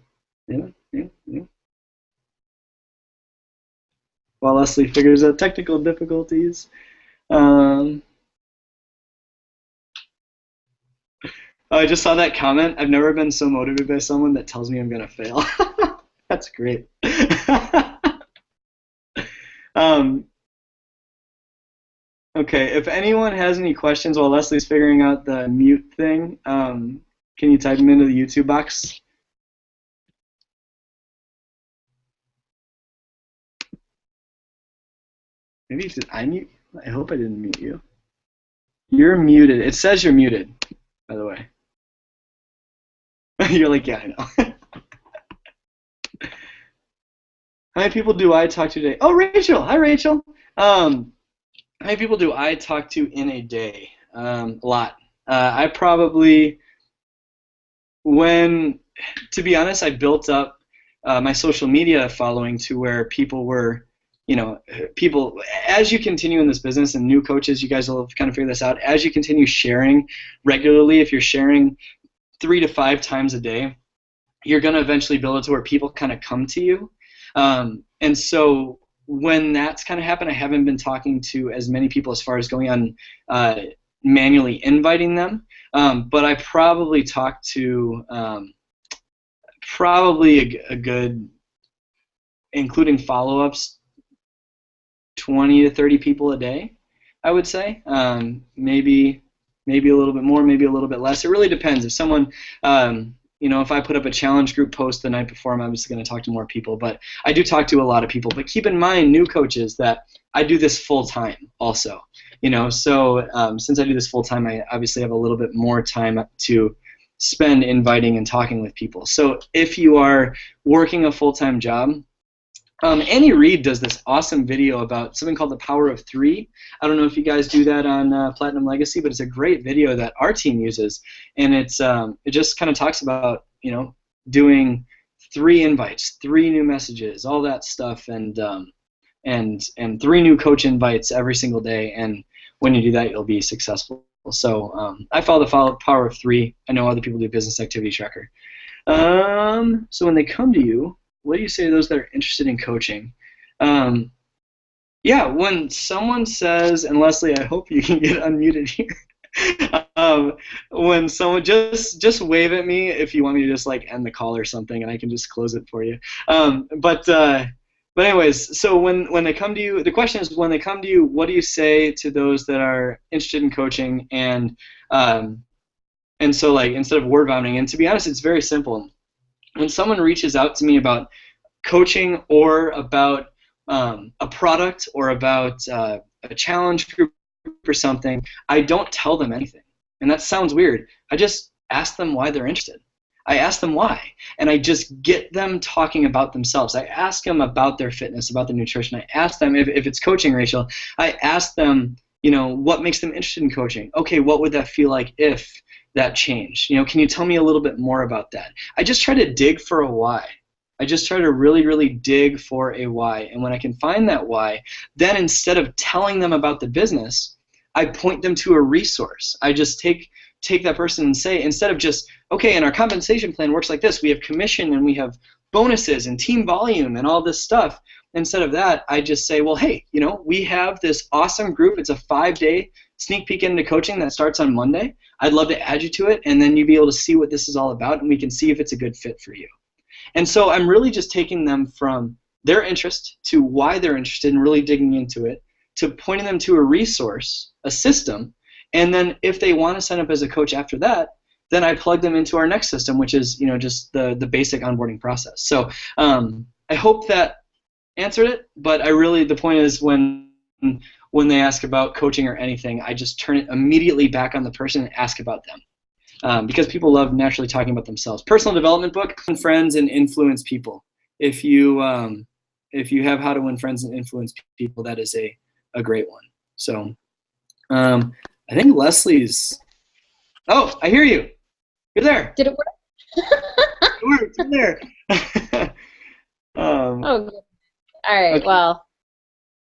Anyone? Yeah. While Leslie figures out technical difficulties. I just saw that comment. I've never been so motivated by someone that tells me I'm going to fail. That's great. Okay, if anyone has any questions while Leslie's figuring out the mute thing, can you type them into the YouTube box? Maybe did I mute? I hope I didn't mute you. You're muted. It says you're muted, by the way. You're like, yeah, I know. How many people do I talk to today? Oh, Rachel. Hi, Rachel. How many people do I talk to in a day? A lot. I probably, to be honest, I built up my social media following to where people were, people, as you continue in this business and new coaches, you guys will kind of figure this out. As you continue sharing regularly, if you're sharing 3 to 5 times a day, you're going to eventually build it to where people kind of come to you. And so when that's kind of happened, I haven't been talking to as many people as far as going on manually inviting them. But I probably talk to probably a good, including follow-ups, 20 to 30 people a day, I would say. Maybe a little bit more, maybe a little bit less. It really depends. If someone, if I put up a challenge group post the night before, I'm obviously going to talk to more people. But I do talk to a lot of people. But keep in mind, new coaches, that I do this full time also. So since I do this full time, I obviously have a little bit more time to spend inviting and talking with people. So if you are working a full-time job, Annie Reed does this awesome video about something called the power of 3. I don't know if you guys do that on Platinum Legacy, but it's a great video that our team uses, and it just kind of talks about doing 3 invites, 3 new messages, all that stuff, and 3 new coach invites every single day. And when you do that, you'll be successful. So I follow the power of 3. I know other people do business activity tracker. So when they come to you, what do you say to those that are interested in coaching? Yeah, when someone says, and Leslie, I hope you can get unmuted here. When someone just wave at me if you want me to just like end the call or something, and I can just close it for you. But anyways, so when they come to you, the question is, when they come to you, what do you say to those that are interested in coaching? And so, like, instead of word vomiting, and to be honest, it's very simple. When someone reaches out to me about coaching or about a product or about a challenge group or something, I don't tell them anything. And that sounds weird. I just ask them why they're interested. I ask them why, and I just get them talking about themselves. I ask them about their fitness, about their nutrition. I ask them, if it's coaching, Rachel, I ask them, what makes them interested in coaching? Okay, what would that feel like if that changed? Can you tell me a little bit more about that? I just try to dig for a why. I just try to really, really dig for a why. And when I can find that why, then instead of telling them about the business, I point them to a resource. I just take that person and say, instead of just, okay, and our compensation plan works like this, we have commission and we have bonuses and team volume and all this stuff. Instead of that, I just say, well, hey, we have this awesome group. It's a 5-day sneak peek into coaching that starts on Monday. I'd love to add you to it, and then you'll be able to see what this is all about, and we can see if it's a good fit for you. And so I'm really just taking them from their interest to why they're interested and really digging into it, to pointing them to a resource, a system, and then if they want to sign up as a coach after that, then I plug them into our next system, which is just the basic onboarding process. So I hope that answered it, but the point is when they ask about coaching or anything, I just turn it immediately back on the person and ask about them. Because people love naturally talking about themselves. Personal development book, Win Friends and Influence People. If you have How to Win Friends and Influence People, that is a great one. So I think Leslie's. Oh, I hear you. You're there. Did it work? It worked. You're there. Oh, good. All right. Okay. Well,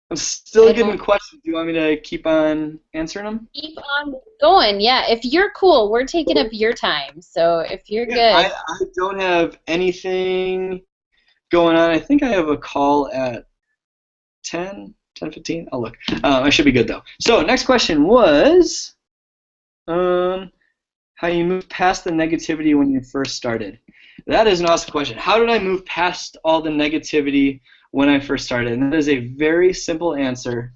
I'm still getting questions. Do you want me to keep on answering them? keep on going. Yeah. If you're cool, we're taking up your time. So if you're good. I don't have anything going on. I think I have a call at 10:15. I'll look. I should be good though. So next question was how you moved past the negativity when you first started. That is an awesome question. How did I move past all the negativity when I first started? And that is a very simple answer.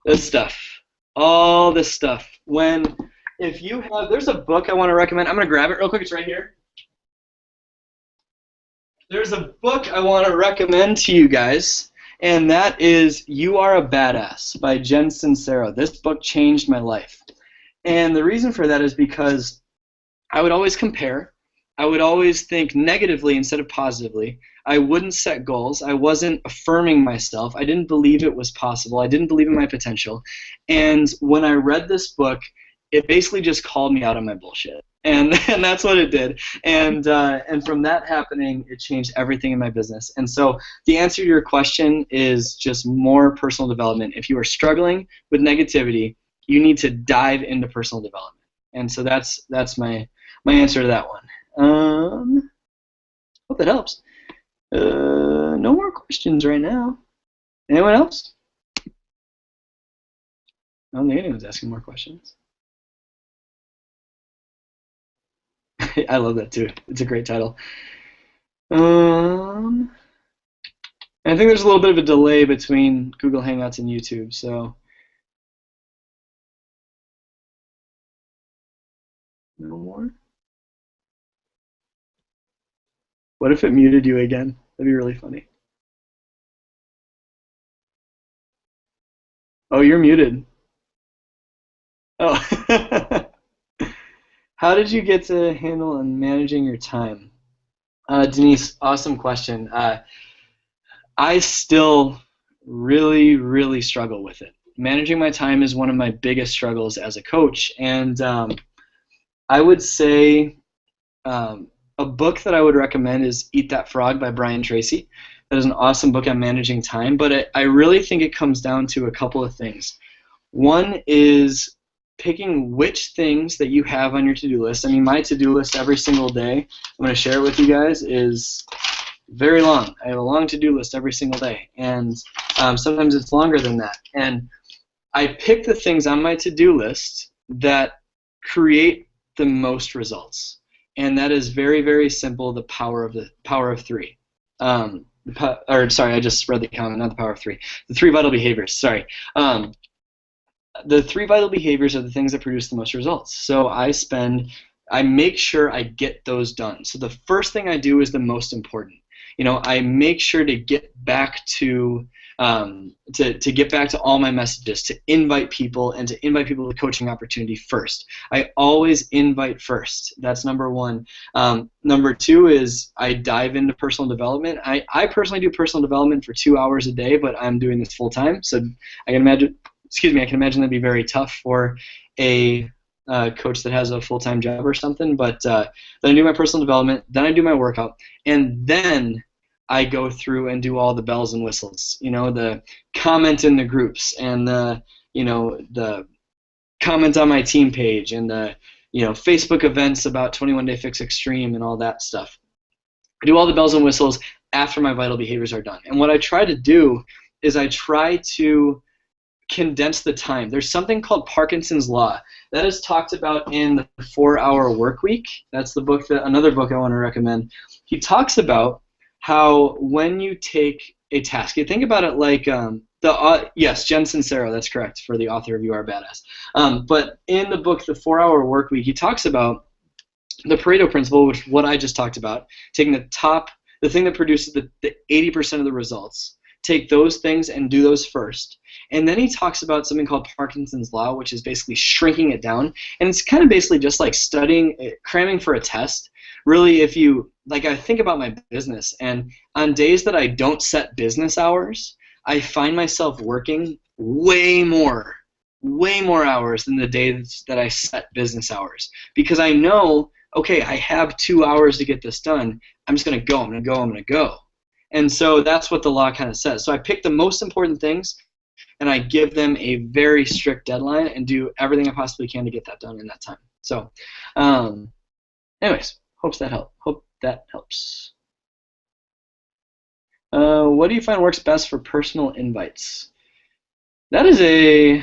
This stuff. All this stuff. There's a book I want to recommend. I'm going to grab it real quick. It's right here. There's a book I want to recommend to you guys. And that is You Are a Badass by Jen Sincero. This book changed my life. And the reason for that is because I would always compare. I would always think negatively instead of positively. I wouldn't set goals. I wasn't affirming myself. I didn't believe it was possible. I didn't believe in my potential. And when I read this book, it basically just called me out on my bullshit. And that's what it did. And from that happening, it changed everything in my business. And so the answer to your question is just more personal development. If you are struggling with negativity, you need to dive into personal development. And so that's my answer to that one. Hope that helps. No more questions right now. Anyone else? I don't think anyone's asking more questions. I love that too. It's a great title. And I think there's a little bit of a delay between Google Hangouts and YouTube, so no more. What if it muted you again? That'd be really funny. Oh, you're muted. Oh. How did you get to handle on managing your time? Denise, awesome question. I still really, really struggle with it. Managing my time is one of my biggest struggles as a coach, and I would say a book that I would recommend is Eat That Frog by Brian Tracy. That is an awesome book on managing time, but I really think it comes down to a couple of things. One is picking which things that you have on your to-do list. I mean, my to-do list every single day, I'm going to share it with you guys, is very long. I have a long to-do list every single day, and sometimes it's longer than that. And I pick the things on my to-do list that create the most results. And that is very, very simple, the power of three. Sorry, I just read the comment, not the power of three. The three vital behaviors, sorry. The three vital behaviors are the things that produce the most results. So I make sure I get those done. So the first thing I do is the most important. I make sure to get back to get back to all my messages, to invite people and to invite people to the coaching opportunity first. I always invite first. That's number one. Number two is I dive into personal development. I personally do personal development for 2 hours a day, but I'm doing this full time. So I can imagine that'd be very tough for a coach that has a full-time job or something. But then I do my personal development, then I do my workout, and then I go through and do all the bells and whistles. The comment in the groups and the comment on my team page and the Facebook events about 21 Day Fix Extreme and all that stuff. I do all the bells and whistles after my vital behaviors are done. And what I try to do is I try to condense the time. There's something called Parkinson's Law that is talked about in the 4-Hour Workweek. That's another book I want to recommend. He talks about how when you take a task, you think about it like yes, Jen Sincero, that's correct, for the author of You Are a Badass. But in the book, the 4-Hour Workweek, he talks about the Pareto principle, which is what I just talked about, taking the thing that produces the 80% of the results. Take those things and do those first. And then he talks about something called Parkinson's Law, which is basically shrinking it down. And it's kind of basically just like cramming for a test. Really, I think about my business, and on days that I don't set business hours, I find myself working way more hours than the days that I set business hours. Because I know, okay, I have 2 hours to get this done. I'm just going to go. And so that's what the law kind of says. So I pick the most important things, and I give them a very strict deadline and do everything I possibly can to get that done in that time. So, anyways, hope that helps. What do you find works best for personal invites? That's a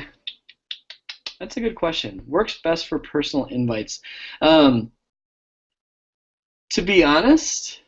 good question. Works best for personal invites. To be honest,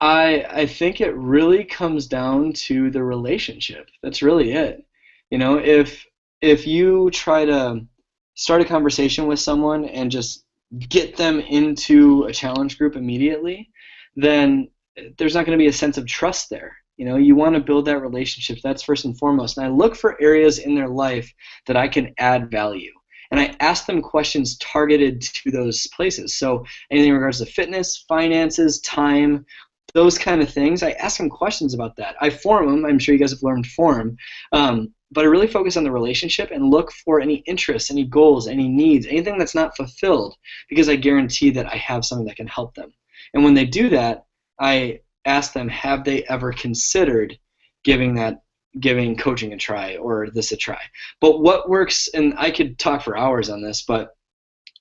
I think it really comes down to the relationship. That's really it. If you try to start a conversation with someone and just get them into a challenge group immediately, then there's not going to be a sense of trust there. You want to build that relationship. That's first and foremost. And I look for areas in their life that I can add value. And I ask them questions targeted to those places. So anything in regards to fitness, finances, time, those kind of things, I ask them questions about that. I form them. I'm sure you guys have learned form. But I really focus on the relationship and look for any interests, any goals, any needs, anything that's not fulfilled, because I guarantee that I have something that can help them. And when they do that, I ask them, have they ever considered giving coaching a try or this a try? But what works, and I could talk for hours on this, but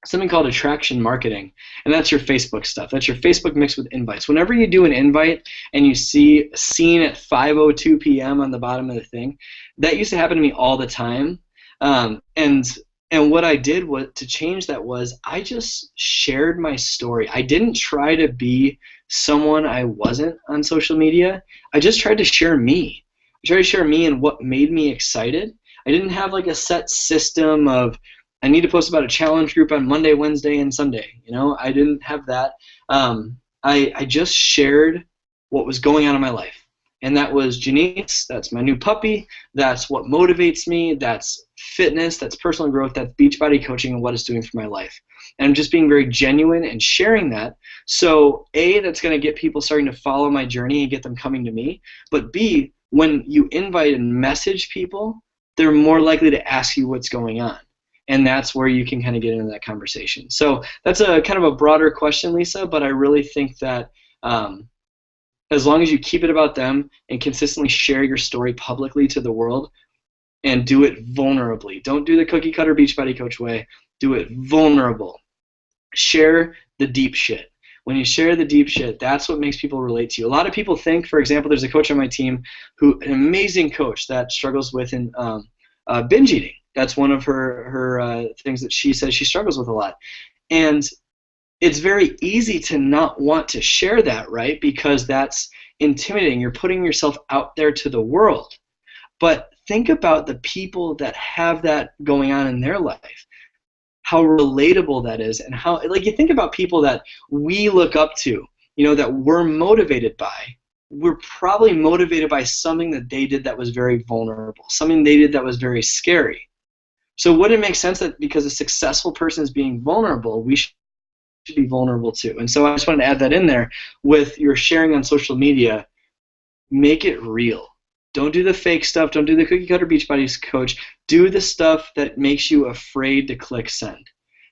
something called attraction marketing, and that's your Facebook stuff. That's your Facebook mixed with invites. Whenever you do an invite and you see seen at 5:02 p.m. on the bottom of the thing, that used to happen to me all the time. And what I did to change that was I just shared my story. I didn't try to be someone I wasn't on social media. I just tried to share me. I tried to share me and what made me excited. I didn't have like a set system of I need to post about a challenge group on Monday, Wednesday, and Sunday. I didn't have that. I just shared what was going on in my life. And that was Janice, that's my new puppy, that's what motivates me, that's fitness, that's personal growth, that's Beachbody coaching and what it's doing for my life. And I'm just being very genuine and sharing that. So A, that's going to get people starting to follow my journey and get them coming to me. But B, when you invite and message people, they're more likely to ask you what's going on. And that's where you can kind of get into that conversation. So that's a kind of a broader question, Lisa, but I really think that as long as you keep it about them and consistently share your story publicly to the world and do it vulnerably. Don't do the cookie cutter Beachbody coach way. Do it vulnerable. Share the deep shit. When you share the deep shit, that's what makes people relate to you. A lot of people think, for example, there's a coach on my team an amazing coach that struggles with binge eating. That's one of her things that she says she struggles with a lot. And it's very easy to not want to share that, right? Because that's intimidating. You're putting yourself out there to the world. But think about the people that have that going on in their life, how relatable that is, and how, like, you think about people that we look up to, that we're motivated by. We're probably motivated by something that they did that was very vulnerable, something they did that was very scary. So wouldn't it make sense that because a successful person is being vulnerable, we should be vulnerable too? And so I just wanted to add that in there. With your sharing on social media, make it real. Don't do the fake stuff. Don't do the cookie cutter Beachbody coach. Do the stuff that makes you afraid to click send.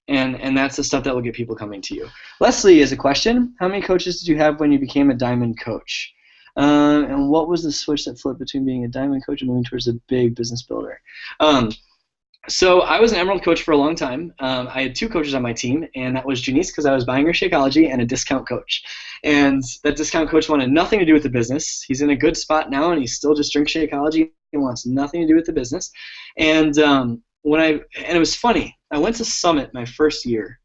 And that's the stuff that will get people coming to you. Leslie has a question. How many coaches did you have when you became a diamond coach? And what was the switch that flipped between being a diamond coach and moving towards a big business builder? So I was an Emerald coach for a long time. I had two coaches on my team, and that was Janice, because I was buying her Shakeology, and a discount coach. And that discount coach wanted nothing to do with the business. He's in a good spot now, and he still just drinks Shakeology. He wants nothing to do with the business. And and it was funny. I went to Summit my first year,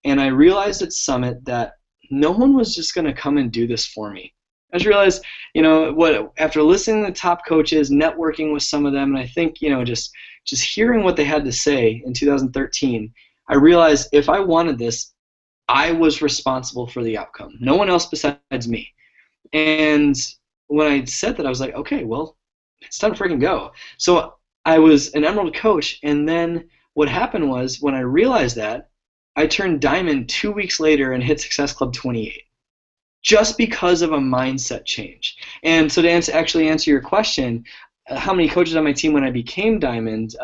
and I realized at Summit that no one was just going to come and do this for me. I just realized, after listening to the top coaches, networking with some of them, and I think, just hearing what they had to say in 2013, I realized if I wanted this, I was responsible for the outcome. No one else besides me. And when I said that, I was like, okay, well, it's time to freaking go. So I was an Emerald coach, and then what happened was when I realized that, I turned Diamond 2 weeks later and hit Success Club 28. Just because of a mindset change. And so to actually answer your question, how many coaches on my team when I became Diamond,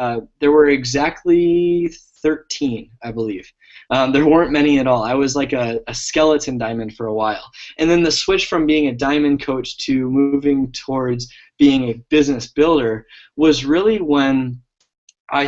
there were exactly 13, I believe. There weren't many at all. I was like a skeleton Diamond for a while. And then the switch from being a Diamond coach to moving towards being a business builder was really when I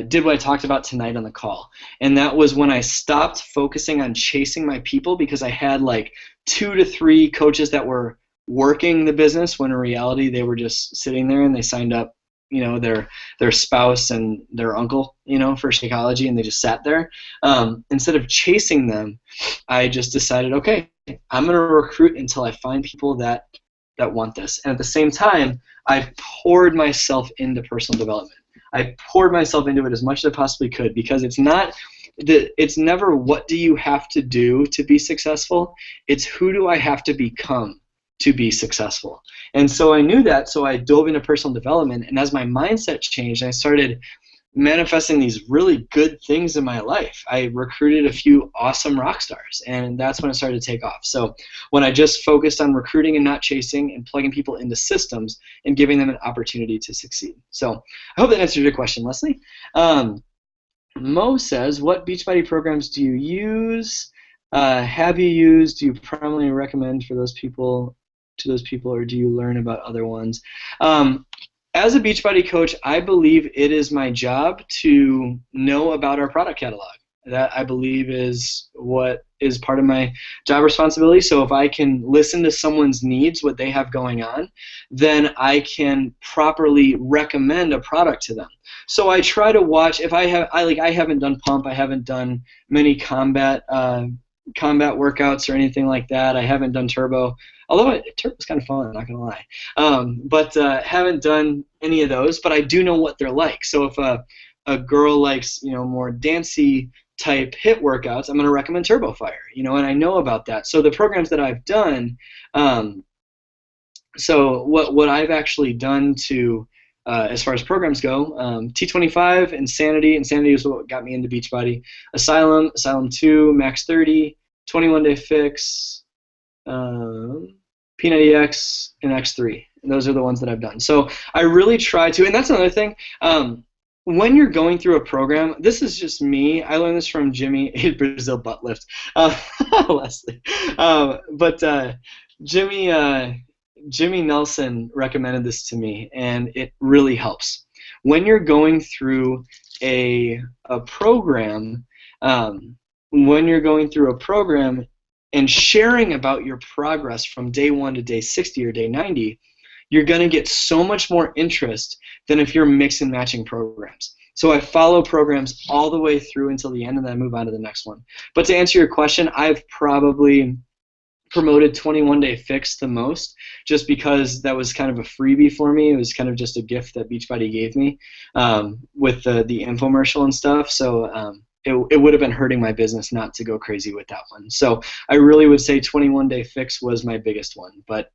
did what I talked about tonight on the call, and that was when I stopped focusing on chasing my people, because I had like 2 to 3 coaches that were working the business when in reality they were just sitting there and they signed up, their spouse and their uncle, for Shakeology, and they just sat there. Instead of chasing them, I just decided, okay, I'm going to recruit until I find people that want this. And at the same time, I've poured myself into personal development. I poured myself into it as much as I possibly could, because it's never what do you have to do to be successful. It's who do I have to become to be successful. And so I knew that, so I dove into personal development, and as my mindset changed, I started manifesting these really good things in my life. I recruited a few awesome rock stars, and that's when it started to take off. So when I just focused on recruiting and not chasing and plugging people into systems and giving them an opportunity to succeed. So I hope that answers your question, Leslie. Mo says, what Beachbody programs do you use? Have you used? Do you primarily recommend for those people to those people, or do you learn about other ones? As a Beachbody coach, I believe it is my job to know about our product catalog. That, I believe, is what is part of my job responsibility. So if I can listen to someone's needs, what they have going on, then I can properly recommend a product to them. So I try to watch. If I haven't done pump, I haven't done many combat workouts or anything like that. I haven't done turbo, although turbo's kind of fun, I'm not gonna lie. But haven't done any of those. But I do know what they're like. So if a girl likes, more dancey type HIIT workouts, I'm going to recommend Turbo Fire, and I know about that. So the programs that I've done, so what I've actually done to, as far as programs go, T25, Insanity is what got me into Beachbody, Asylum 2, Max 30, 21 Day Fix, P90X, and X3. And those are the ones that I've done. So I really try to, and that's another thing, when you're going through a program, this is just me. I learned this from Jimmy Brazil butt lift, Leslie. But Jimmy Nelson recommended this to me, and it really helps. When you're going through a program, and sharing about your progress from day 1 to day 60 or day 90, you're going to get so much more interest than if you're mix and matching programs. So I follow programs all the way through until the end, and then I move on to the next one. But to answer your question, I've probably promoted 21 Day Fix the most, just because that was kind of a freebie for me. It was kind of just a gift that Beachbody gave me with the infomercial and stuff. So it would have been hurting my business not to go crazy with that one. So I really would say 21 Day Fix was my biggest one. But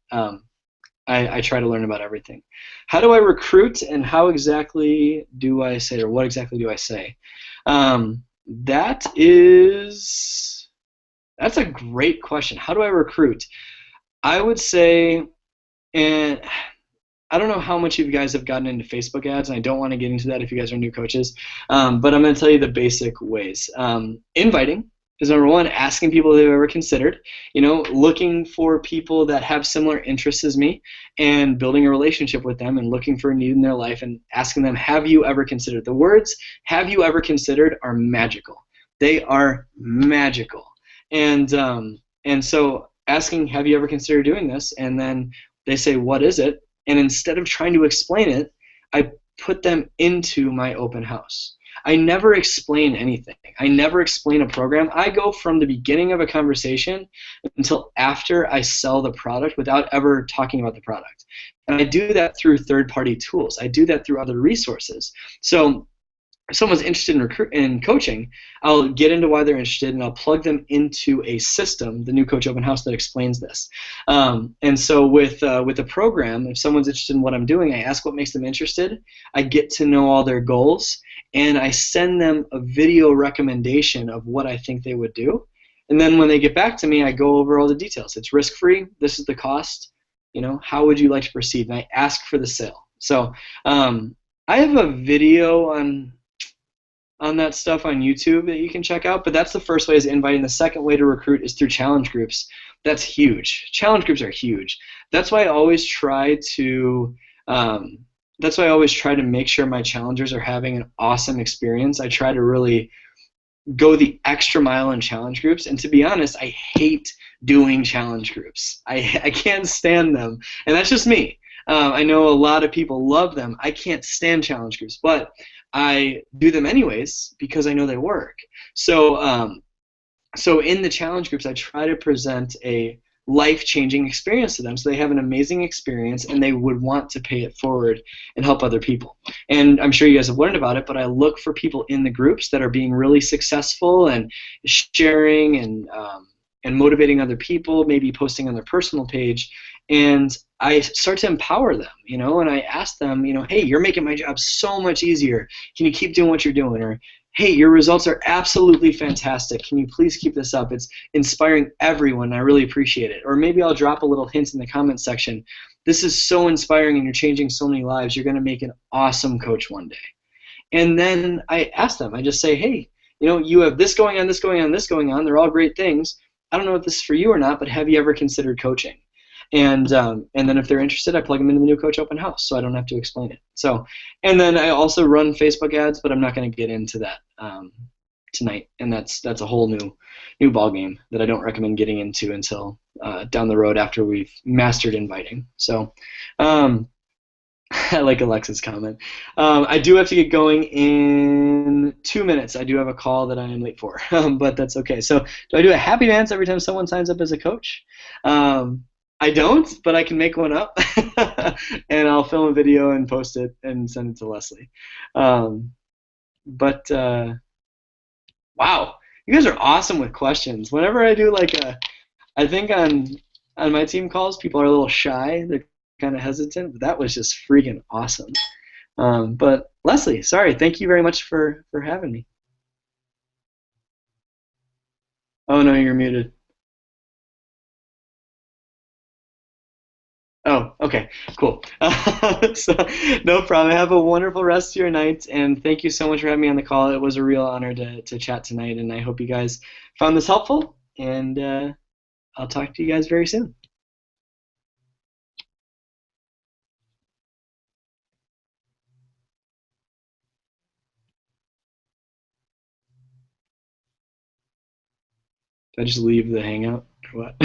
I try to learn about everything. How do I recruit, and how exactly do I say, or what exactly do I say? That's a great question. How do I recruit? I would say, and I don't know how much of you guys have gotten into Facebook ads, and I don't want to get into that if you guys are new coaches, but I'm going to tell you the basic ways. Inviting is number one, asking people they've ever considered, looking for people that have similar interests as me and building a relationship with them and looking for a need in their life and asking them, have you ever considered? The words, have you ever considered, are magical. They are magical. And so asking, have you ever considered doing this? And then they say, what is it? And instead of trying to explain it, I put them into my open house. I never explain anything. I never explain a program. I go from the beginning of a conversation until after I sell the product without ever talking about the product. And I do that through third-party tools. I do that through other resources. So if someone's interested in coaching, I'll get into why they're interested, and I'll plug them into a system, the New Coach Open House, that explains this. And so with a program, if someone's interested in what I'm doing, I ask what makes them interested. I get to know all their goals, and I send them a video recommendation of what I think they would do. And then when they get back to me, I go over all the details. It's risk-free. This is the cost. How would you like to proceed? And I ask for the sale. So I have a video on that stuff on YouTube that you can check out, but that's the first way, is inviting. The second way to recruit is through challenge groups. That's huge. Challenge groups are huge. That's why I always try to make sure my challengers are having an awesome experience. I try to really go the extra mile in challenge groups, and to be honest, I hate doing challenge groups. I can't stand them, and that's just me. I know a lot of people love them. I can't stand challenge groups, but I do them anyways because I know they work. So so in the challenge groups, I try to present a life-changing experience to them, so they have an amazing experience and they would want to pay it forward and help other people. And I'm sure you guys have learned about it, but I look for people in the groups that are being really successful and sharing and and motivating other people, maybe posting on their personal page, and I start to empower them, and I ask them, hey, you're making my job so much easier. Can you keep doing what you're doing? Or, hey, your results are absolutely fantastic. Can you please keep this up? It's inspiring everyone. I really appreciate it. Or maybe I'll drop a little hint in the comments section. This is so inspiring and you're changing so many lives. You're going to make an awesome coach one day. And then I ask them, I just say, hey, you have this going on, this going on, this going on. They're all great things. I don't know if this is for you or not, but have you ever considered coaching? And then if they're interested, I plug them into the new coach open house, so I don't have to explain it. So, and then I also run Facebook ads, but I'm not going to get into that tonight. And that's a whole new ball game that I don't recommend getting into until down the road after we've mastered inviting. So. I like Alexa's comment. I do have to get going in 2 minutes. I do have a call that I am late for, but that's okay. So do I do a happy dance every time someone signs up as a coach? I don't, but I can make one up, and I'll film a video and post it and send it to Leslie. But wow, you guys are awesome with questions. Whenever I do I think on my team calls, people are a little shy. They're kind of hesitant, but that was just freaking awesome. But Leslie, sorry, thank you very much for having me. Oh no, you're muted. Oh, okay, cool. So no problem. Have a wonderful rest of your night, and thank you so much for having me on the call. It was a real honor to chat tonight, and I hope you guys found this helpful, and I'll talk to you guys very soon. Did I just leave the hangout or what?